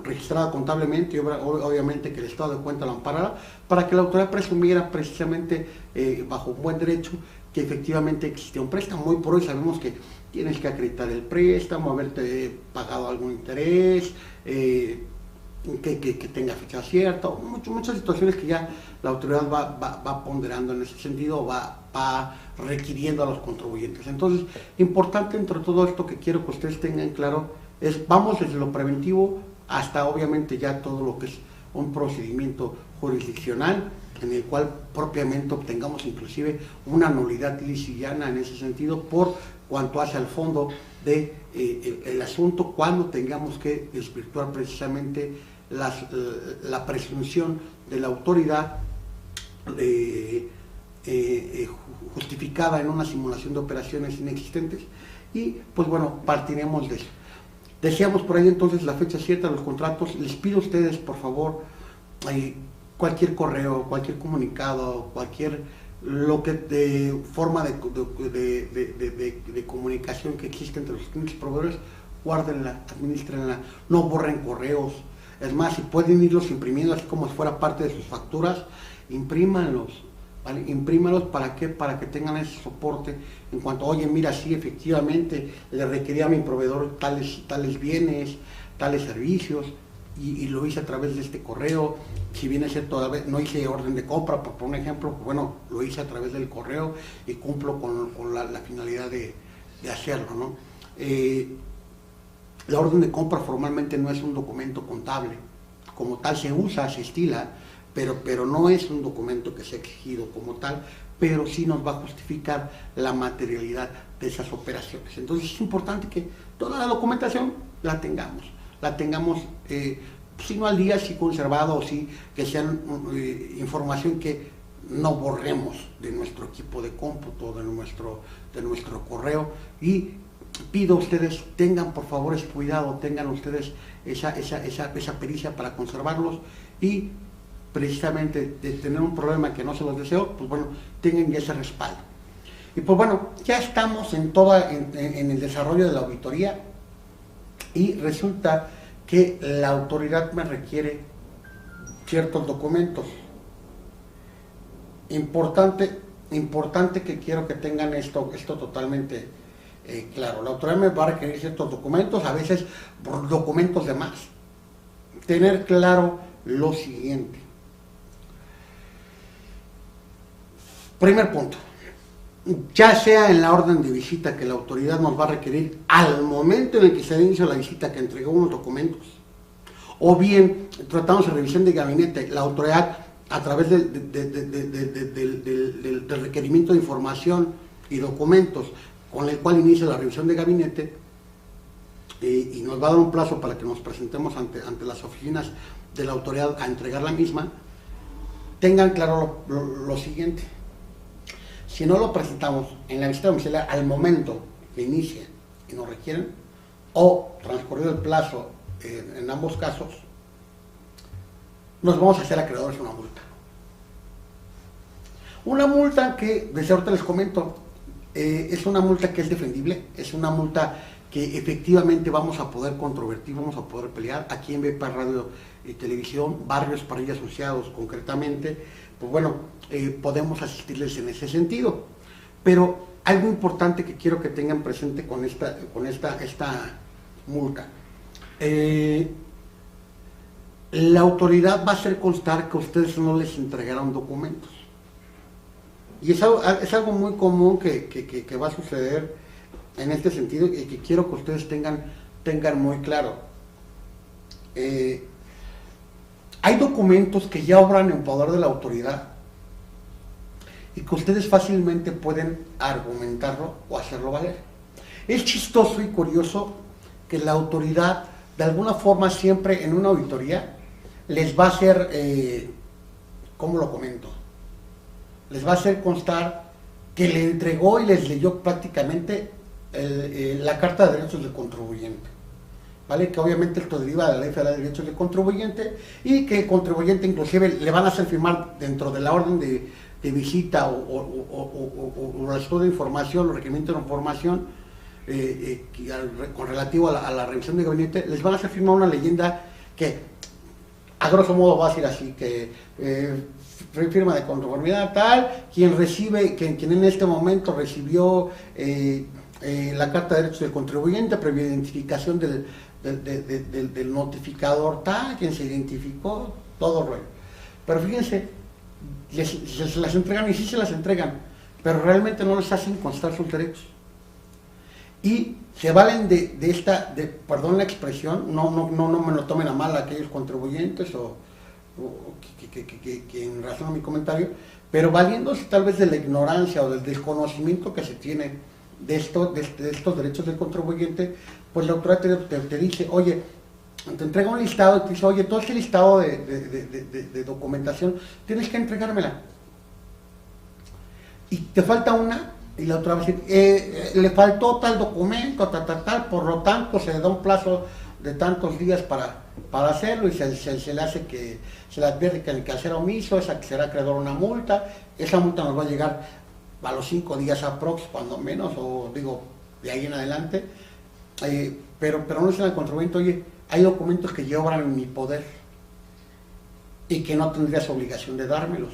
Speaker 2: registrada contablemente y obviamente que el estado de cuenta lo amparara, para que la autoridad presumiera precisamente bajo un buen derecho que efectivamente existía un préstamo. Hoy por hoy sabemos que tienes que acreditar el préstamo, haberte pagado algún interés, que tenga fecha cierta, muchas situaciones que ya la autoridad va ponderando en ese sentido, va requiriendo a los contribuyentes. Entonces, importante entre todo esto que quiero que ustedes tengan claro es, vamos desde lo preventivo hasta obviamente ya todo lo que es un procedimiento jurisdiccional en el cual propiamente obtengamos inclusive una nulidad licidiana en ese sentido por cuanto hace al fondo de el asunto, cuando tengamos que desvirtuar precisamente la presunción de la autoridad justificada en una simulación de operaciones inexistentes, y pues bueno, partiremos de eso. Deseamos por ahí entonces la fecha cierta de los contratos. Les pido a ustedes, por favor, cualquier correo, cualquier comunicado, lo que de forma de comunicación que existe entre los clientes y proveedores, guárdenla, administrenla, no borren correos. Es más, si pueden irlos imprimiendo así como si fuera parte de sus facturas, imprímanlos, ¿vale? Imprímanlos, ¿para qué? Para que tengan ese soporte en cuanto, oye, mira, sí, efectivamente, le requería a mi proveedor tales bienes, tales servicios, y lo hice a través de este correo. Si bien es cierto, no hice orden de compra, por un ejemplo, pues bueno, lo hice a través del correo y cumplo con la finalidad de hacerlo, ¿no? La orden de compra formalmente no es un documento contable, como tal se usa, se estila, pero no es un documento que sea exigido como tal, pero sí nos va a justificar la materialidad de esas operaciones. Entonces es importante que toda la documentación la tengamos, si no al día, sí conservado, o sí que sean información que no borremos de nuestro equipo de cómputo, de nuestro correo. Y pido a ustedes, tengan por favor ese cuidado, tengan ustedes esa pericia para conservarlos, y precisamente de tener un problema que no se los deseo, pues bueno, tengan ya ese respaldo. Y pues bueno, ya estamos en el desarrollo de la auditoría, y resulta que la autoridad me requiere ciertos documentos. Importante que quiero que tengan esto totalmente claro. La autoridad me va a requerir ciertos documentos, a veces por documentos de más. Tener claro lo siguiente. Primer punto. Ya sea en la orden de visita que la autoridad nos va a requerir al momento en el que se inició la visita, que entregó unos documentos, o bien tratamos de revisión de gabinete, la autoridad a través del requerimiento de información y documentos con el cual inicia la revisión de gabinete, y nos va a dar un plazo para que nos presentemos ante las oficinas de la autoridad a entregar la misma. Tengan claro lo siguiente. Si no lo presentamos en la visita domiciliaria al momento que inicie y nos requieren, o transcurrido el plazo en ambos casos, nos vamos a hacer acreedores una multa. Una multa que, desde ahorita les comento, es una multa que es defendible, es una multa que efectivamente vamos a poder controvertir, vamos a poder pelear. Aquí en VPA Radio y Televisión, Barrios Parrilla Asociados concretamente, pues bueno, podemos asistirles en ese sentido. Pero algo importante que quiero que tengan presente con esta multa. La autoridad va a hacer constar que ustedes no les entregaron documentos. Y es algo muy común que va a suceder en este sentido y que quiero que ustedes tengan muy claro. Hay documentos que ya obran en poder de la autoridad y que ustedes fácilmente pueden argumentarlo o hacerlo valer. Es chistoso y curioso que la autoridad, de alguna forma, siempre en una auditoría, les va a hacer, ¿cómo lo comento? Les va a hacer constar que le entregó y les leyó prácticamente la Carta de Derechos del Contribuyente, ¿vale? Que obviamente esto deriva de la Ley Federal de Derechos del Contribuyente y que el contribuyente inclusive le van a hacer firmar dentro de la orden de visita o el estudio de información o requerimiento de información con relativo a la revisión de gabinete, les van a hacer firmar una leyenda que a grosso modo va a decir así, que firma de conformidad tal, quien en este momento recibió la Carta de Derechos del Contribuyente previa identificación del notificador tal, quien se identificó, todo rollo. Pero fíjense, se las entregan y sí se las entregan, pero realmente no les hacen constar sus derechos. Y se valen perdón la expresión, no me lo tomen a mal aquellos contribuyentes o que en razón a mi comentario, pero valiéndose tal vez de la ignorancia o del desconocimiento que se tiene de estos derechos del contribuyente, pues la autoridad te dice, oye, te entrega un listado y te dice, oye, todo ese listado de documentación tienes que entregármela. Y te falta una, y la otra va a decir, le faltó tal documento, tal, por lo tanto se le da un plazo de tantos días para hacerlo y se le hace que se le advierte que el que hacer omiso será acreedor una multa. Esa multa nos va a llegar a los 5 días aprox, cuando menos, o digo, de ahí en adelante, pero no le dicen al contribuyente, oye, hay documentos que ya obran en mi poder y que no tendrías obligación de dármelos.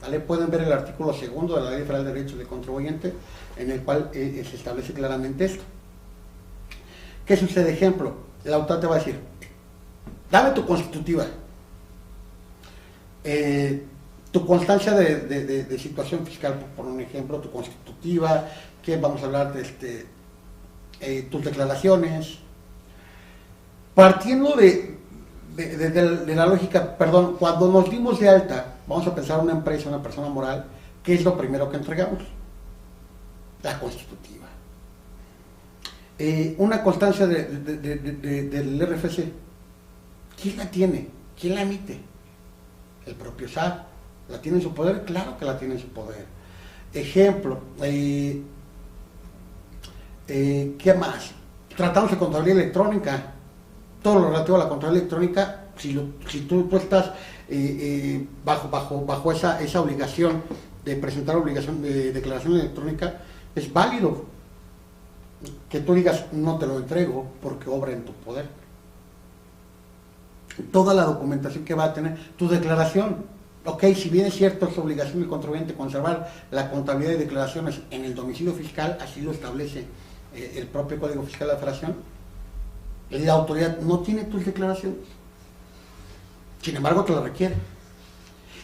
Speaker 2: ¿Vale? Pueden ver el artículo 2 de la Ley Federal de Derechos del Contribuyente, en el cual se establece claramente esto. ¿Qué sucede? Ejemplo, la autoridad te va a decir, dame tu constitutiva, tu constancia de situación fiscal, por un ejemplo, tu constitutiva, que vamos a hablar de tus declaraciones, partiendo de la lógica, perdón, cuando nos dimos de alta, vamos a pensar una empresa, una persona moral, ¿qué es lo primero que entregamos? La constitutiva. Una constancia del RFC, ¿quién la tiene? ¿Quién la emite? El propio SAT. ¿La tiene en su poder? Claro que la tiene en su poder. Ejemplo, ¿qué más? Tratamos de contabilidad electrónica. Todo lo relativo a la contabilidad electrónica, si tú estás bajo esa obligación de presentar obligación de declaración electrónica, es válido que tú digas no te lo entrego porque obra en tu poder. Toda la documentación que va a tener tu declaración, ok, si bien es cierto, es obligación del contribuyente conservar la contabilidad de declaraciones en el domicilio fiscal, así lo establece el propio Código Fiscal de la Federación, la autoridad no tiene tus declaraciones, sin embargo te la requiere.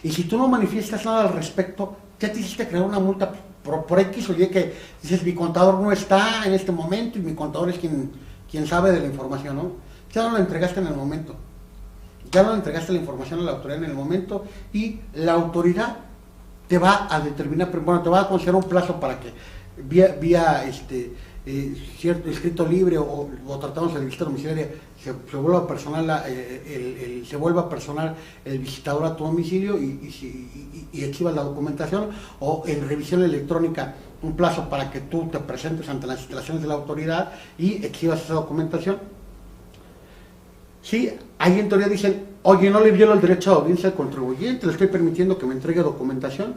Speaker 2: Y si tú no manifiestas nada al respecto, ya te hiciste crear una multa por X o Y, que dices, mi contador no está en este momento y mi contador es quien sabe de la información, ¿no? Ya no la entregaste en el momento, ya no le entregaste la información a la autoridad en el momento y la autoridad te va a determinar, bueno, te va a conceder un plazo para que vía cierto escrito libre o tratamos de visita domiciliaria se vuelva personal el visitador a tu domicilio y exhibas la documentación, o en revisión electrónica un plazo para que tú te presentes ante las instalaciones de la autoridad y exhibas esa documentación. Sí, ahí en teoría dicen, oye, no le violo el derecho a audiencia al contribuyente, le estoy permitiendo que me entregue documentación,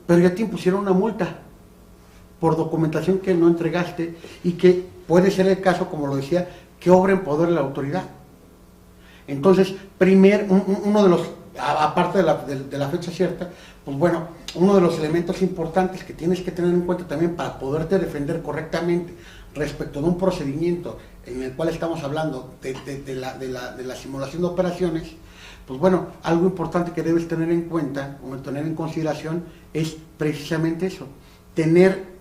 Speaker 2: pero ya te impusieron una multa por documentación que no entregaste y que puede ser el caso, como lo decía, que obra en poder de la autoridad. Entonces, uno de los aparte de la fecha cierta, pues bueno, uno de los elementos importantes que tienes que tener en cuenta también para poderte defender correctamente respecto de un procedimiento en el cual estamos hablando de la simulación de operaciones, pues bueno, algo importante que debes tener en cuenta o tener en consideración es precisamente eso, tener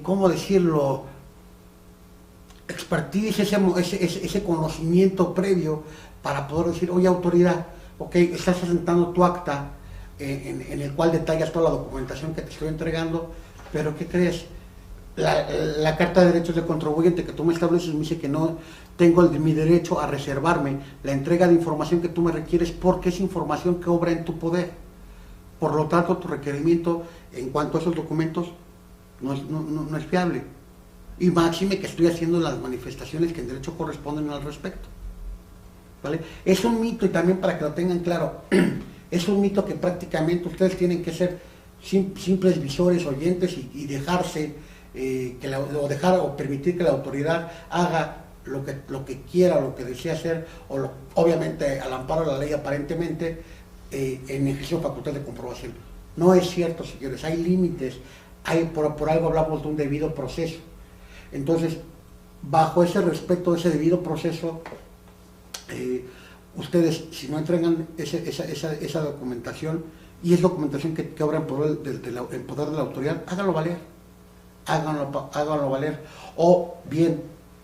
Speaker 2: ¿cómo decirlo? Expertise, ese conocimiento previo para poder decir, oye, autoridad, ok, estás presentando tu acta en el cual detallas toda la documentación que te estoy entregando, pero ¿qué crees? La Carta de Derechos del Contribuyente que tú me estableces me dice que no tengo mi derecho a reservarme la entrega de información que tú me requieres porque es información que obra en tu poder. Por lo tanto, tu requerimiento en cuanto a esos documentos no es fiable. Y máxime que estoy haciendo las manifestaciones que en derecho corresponden al respecto. ¿Vale? Es un mito, y también para que lo tengan claro, es un mito que prácticamente ustedes tienen que ser simples visores, oyentes y dejarse, o permitir que la autoridad haga lo que quiera, lo que desea hacer, obviamente al amparo de la ley aparentemente, en ejercicio de facultad de comprobación. No es cierto, señores, hay límites, por algo hablamos de un debido proceso. Entonces, bajo ese respeto, ese debido proceso, ustedes, si no entregan esa documentación, y es documentación que obra en poder de la autoridad, háganlo valer, háganlo valer, o bien,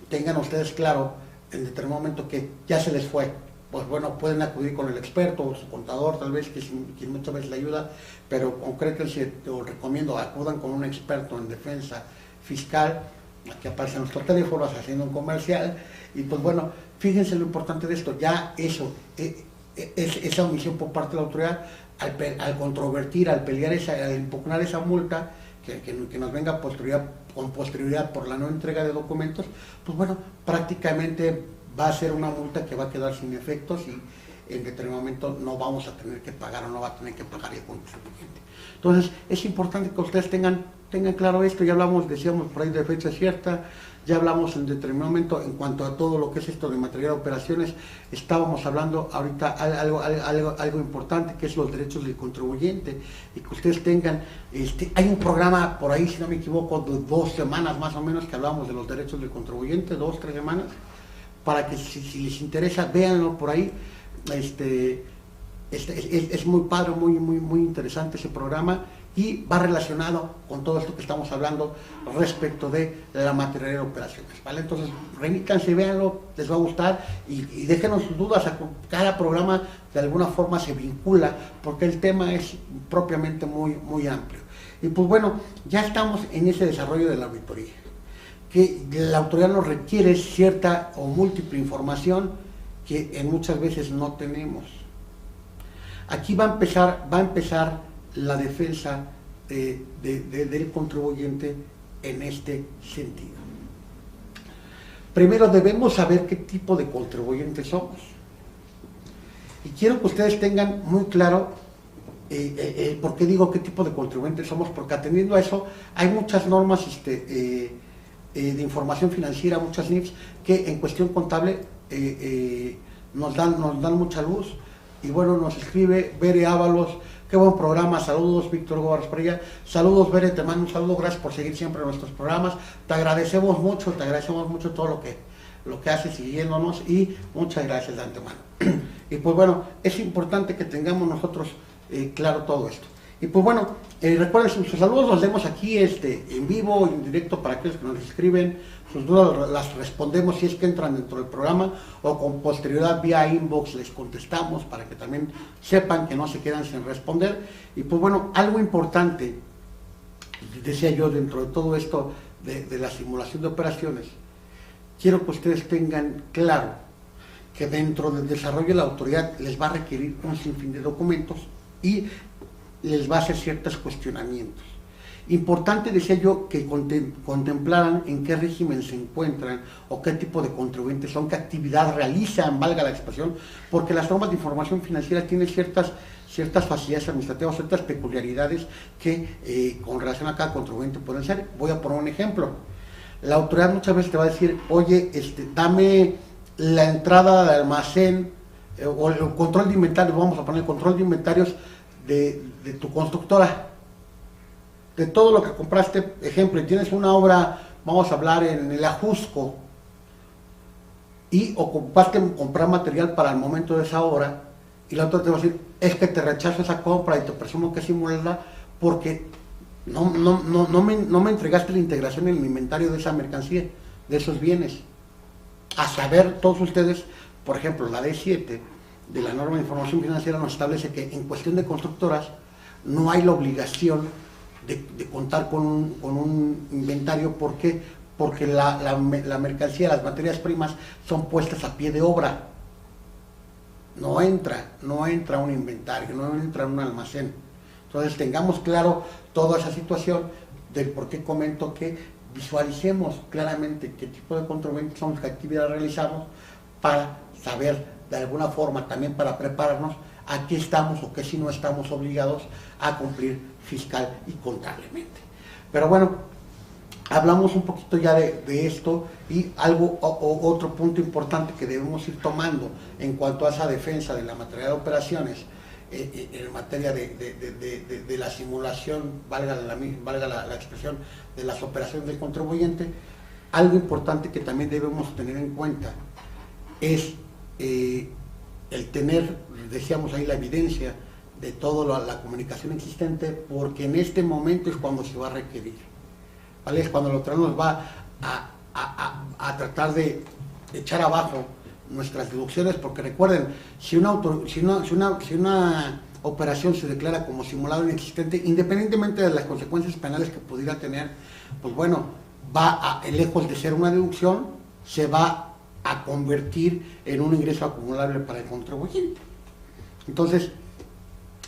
Speaker 2: tengan ustedes claro, en determinado momento que ya se les fue, pues bueno, pueden acudir con el experto o su contador, tal vez, quien muchas veces le ayuda, pero concrétense, o recomiendo, acudan con un experto en defensa fiscal. Aquí aparece nuestro teléfono, haciendo un comercial, y pues bueno, fíjense lo importante de esto, ya eso, esa omisión por parte de la autoridad, al controvertir, al pelear al impugnar esa multa, que nos venga con posterioridad por la no entrega de documentos, pues bueno, prácticamente va a ser una multa que va a quedar sin efectos y en determinado momento no vamos a tener que pagar, o no va a tener que pagar el contribuyente. Entonces, es importante que ustedes tengan claro esto. Ya decíamos por ahí de fecha cierta, ya hablamos en determinado momento en cuanto a todo lo que es esto de material de operaciones, estábamos hablando ahorita algo importante, que es los derechos del contribuyente, y que ustedes tengan, hay un programa por ahí, si no me equivoco, de 2 semanas más o menos, que hablamos de los derechos del contribuyente, 2, 3 semanas, para que si les interesa, véanlo por ahí. Es muy padre, muy interesante ese programa, y va relacionado con todo esto que estamos hablando respecto de la materia de operaciones, ¿vale? Entonces, remítanse, véanlo, les va a gustar, y déjenos sus dudas. Cada programa de alguna forma se vincula, porque el tema es propiamente muy amplio. Y pues bueno, ya estamos en ese desarrollo de la auditoría, que la autoridad nos requiere cierta o múltiple información que muchas veces no tenemos. Aquí va a empezar la defensa del contribuyente en este sentido. Primero debemos saber qué tipo de contribuyentes somos. Y quiero que ustedes tengan muy claro por qué digo qué tipo de contribuyentes somos, porque atendiendo a eso hay muchas normas de información financiera, muchas NIFs, que en cuestión contable nos dan mucha luz. Y bueno, nos escribe Bere Ábalos, qué buen programa, saludos. Víctor Gómez Prella, saludos Bere, te mando un saludo, gracias por seguir siempre nuestros programas, te agradecemos mucho todo lo que haces siguiéndonos, y muchas gracias de antemano. Y pues bueno, es importante que tengamos nosotros claro todo esto. Y pues bueno, recuerden, sus saludos los leemos aquí en vivo, en directo, para aquellos que nos escriben. Sus dudas las respondemos si es que entran dentro del programa, o con posterioridad vía inbox les contestamos, para que también sepan que no se quedan sin responder. Y pues bueno, algo importante, decía yo, dentro de todo esto de la simulación de operaciones, quiero que ustedes tengan claro que dentro del desarrollo de la autoridad les va a requerir un sinfín de documentos y les va a hacer ciertos cuestionamientos. Importante, decía yo, que contemplaran en qué régimen se encuentran, o qué tipo de contribuyentes son, qué actividad realizan, valga la expresión, porque las normas de información financiera tienen ciertas facilidades administrativas, ciertas peculiaridades que con relación a cada contribuyente pueden ser. Voy a poner un ejemplo. la autoridad muchas veces te va a decir, oye, dame la entrada de almacén o el control de inventarios, vamos a poner el control de inventarios de tu constructora, de todo lo que compraste. Ejemplo, tienes una obra, vamos a hablar en el Ajusco, y ocupaste comprar material para el momento de esa obra, y la otra te va a decir, es que te rechazo esa compra y te presumo que es simulada porque no me entregaste la integración en el inventario de esa mercancía, de esos bienes. A saber, todos ustedes, por ejemplo, la D7 de la norma de información financiera nos establece que en cuestión de constructoras no hay la obligación de contar con un inventario. ¿Por qué? Porque la mercancía, las materias primas son puestas a pie de obra. No entra un inventario, no entra un almacén. Entonces tengamos claro toda esa situación del por qué comento que visualicemos claramente qué tipo de contribuyentes somos, qué actividad realizamos, para saber de alguna forma también, para prepararnos a qué estamos o qué si no estamos obligados a cumplir fiscal y contablemente. Pero bueno, hablamos un poquito ya de esto, y otro punto importante que debemos ir tomando en cuanto a esa defensa de la materia de operaciones, en materia de la simulación, valga la expresión, de las operaciones del contribuyente. Algo importante que también debemos tener en cuenta es el tener, decíamos ahí, la evidencia de toda la comunicación existente, porque en este momento es cuando se va a requerir, ¿vale? Es cuando el otro nos va a tratar de echar abajo nuestras deducciones, porque recuerden, si una operación se declara como simulado inexistente, independientemente de las consecuencias penales que pudiera tener, pues bueno, lejos de ser una deducción, se va a convertir en un ingreso acumulable para el contribuyente. Entonces,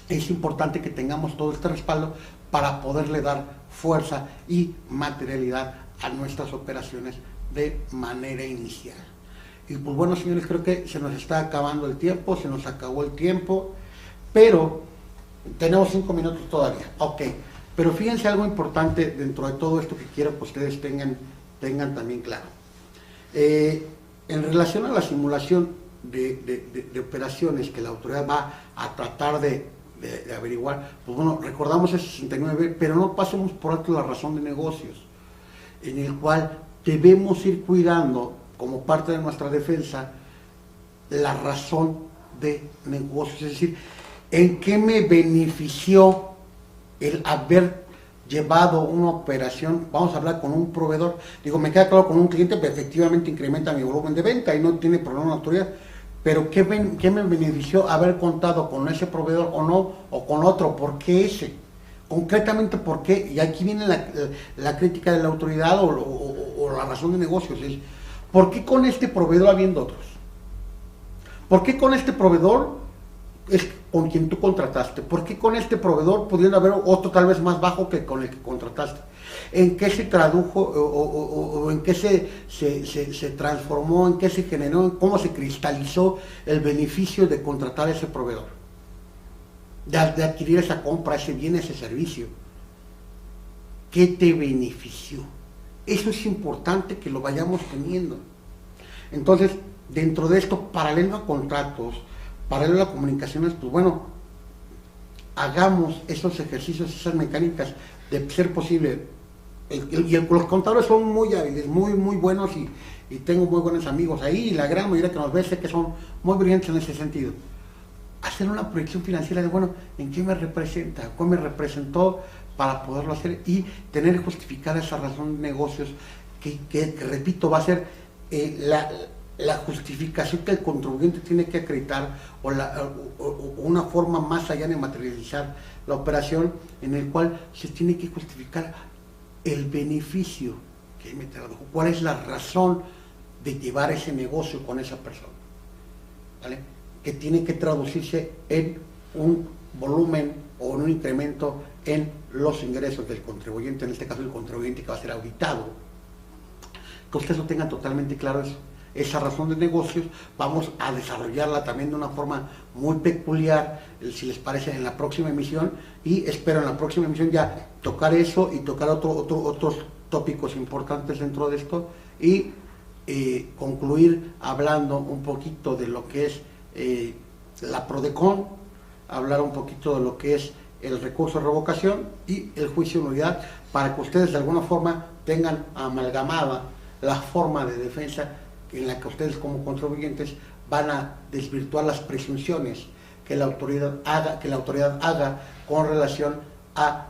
Speaker 2: es importante que tengamos todo este respaldo para poderle dar fuerza y materialidad a nuestras operaciones de manera inicial. Y pues bueno, señores, creo que se nos está acabando el tiempo, se nos acabó el tiempo, pero tenemos 5 minutos todavía. Ok, pero fíjense algo importante dentro de todo esto que quiero que ustedes tengan también claro. En relación a la simulación de operaciones que la autoridad va a tratar de averiguar, pues bueno, recordamos el 69, pero no pasemos por alto la razón de negocios, en el cual debemos ir cuidando, como parte de nuestra defensa, la razón de negocios, es decir, ¿en qué me benefició el haber llevado una operación? Vamos a hablar con un proveedor, digo, me queda claro, con un cliente, pero efectivamente incrementa mi volumen de venta y no tiene problema la autoridad, pero ¿qué me benefició haber contado con ese proveedor o no, o con otro? ¿Por qué ese? Concretamente, ¿por qué? Y aquí viene la crítica de la autoridad o la razón de negocios, es ¿por qué con este proveedor habiendo otros? ¿Por qué con este proveedor es con quien tú contrataste? ¿Por qué con este proveedor pudiendo haber otro tal vez más bajo que con el que contrataste? ¿En qué se tradujo o en qué se transformó, en qué se generó, en cómo se cristalizó el beneficio de contratar a ese proveedor? De adquirir esa compra, ese bien, ese servicio. ¿Qué te benefició? Eso es importante que lo vayamos teniendo. Entonces, dentro de esto, paralelo a contratos, paralelo a comunicaciones, pues bueno, hagamos esos ejercicios, esas mecánicas, de ser posible. Los contadores son muy hábiles, muy buenos, y tengo muy buenos amigos ahí, y la gran mayoría que nos ve sé que son muy brillantes en ese sentido. Hacer una proyección financiera de, bueno, ¿en qué me representa? ¿Cómo me representó? Para poderlo hacer y tener justificada esa razón de negocios que repito, va a ser la justificación que el contribuyente tiene que acreditar, o una forma más allá de materializar la operación, en el cual se tiene que justificar el beneficio que me tradujo, cuál es la razón de llevar ese negocio con esa persona, ¿vale? Que tiene que traducirse en un volumen o en un incremento en los ingresos del contribuyente, en este caso el contribuyente que va a ser auditado. Que ustedes lo tengan totalmente claro eso. Esa razón de negocios vamos a desarrollarla también de una forma muy peculiar, si les parece, en la próxima emisión, y espero en la próxima emisión ya tocar eso y tocar otros tópicos importantes dentro de esto y concluir hablando un poquito de lo que es la PRODECON, hablar un poquito de lo que es el recurso de revocación y el juicio de nulidad, para que ustedes de alguna forma tengan amalgamada la forma de defensa en la que ustedes como contribuyentes van a desvirtuar las presunciones que la autoridad haga con relación a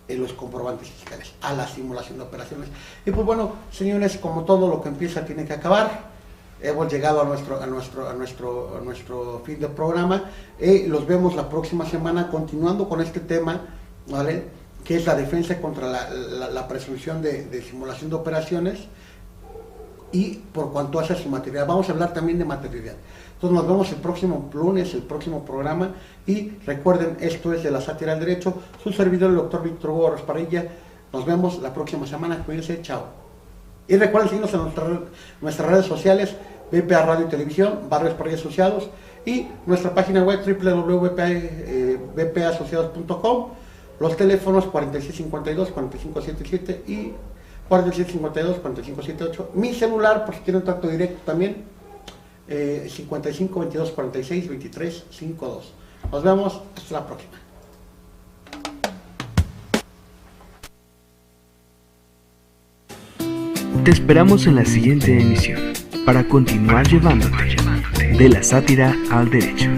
Speaker 2: los comprobantes fiscales, a la simulación de operaciones. Y pues bueno, señores, como todo lo que empieza tiene que acabar. Hemos llegado a nuestro fin de programa y los vemos la próxima semana continuando con este tema, ¿vale?, que es la defensa contra la presunción de simulación de operaciones y por cuanto hace su materialidad. Vamos a hablar también de materialidad. Entonces nos vemos el próximo lunes, el próximo programa, y recuerden, esto es de la Sátira del Derecho, su servidor el doctor Víctor Hugo Rasparilla. Nos vemos la próxima semana, cuídense, chao. Y recuerden seguirnos en nuestras redes sociales, BPA Radio y Televisión, Barrio Rasparilla Asociados, y nuestra página web www.bpasociados.com, los teléfonos 4652-4577 y 4752-4578, mi celular por si quieren trato directo también, 5522462352. Nos vemos, hasta la próxima.
Speaker 1: Te esperamos en la siguiente emisión para continuar llevándote de la sátira al derecho.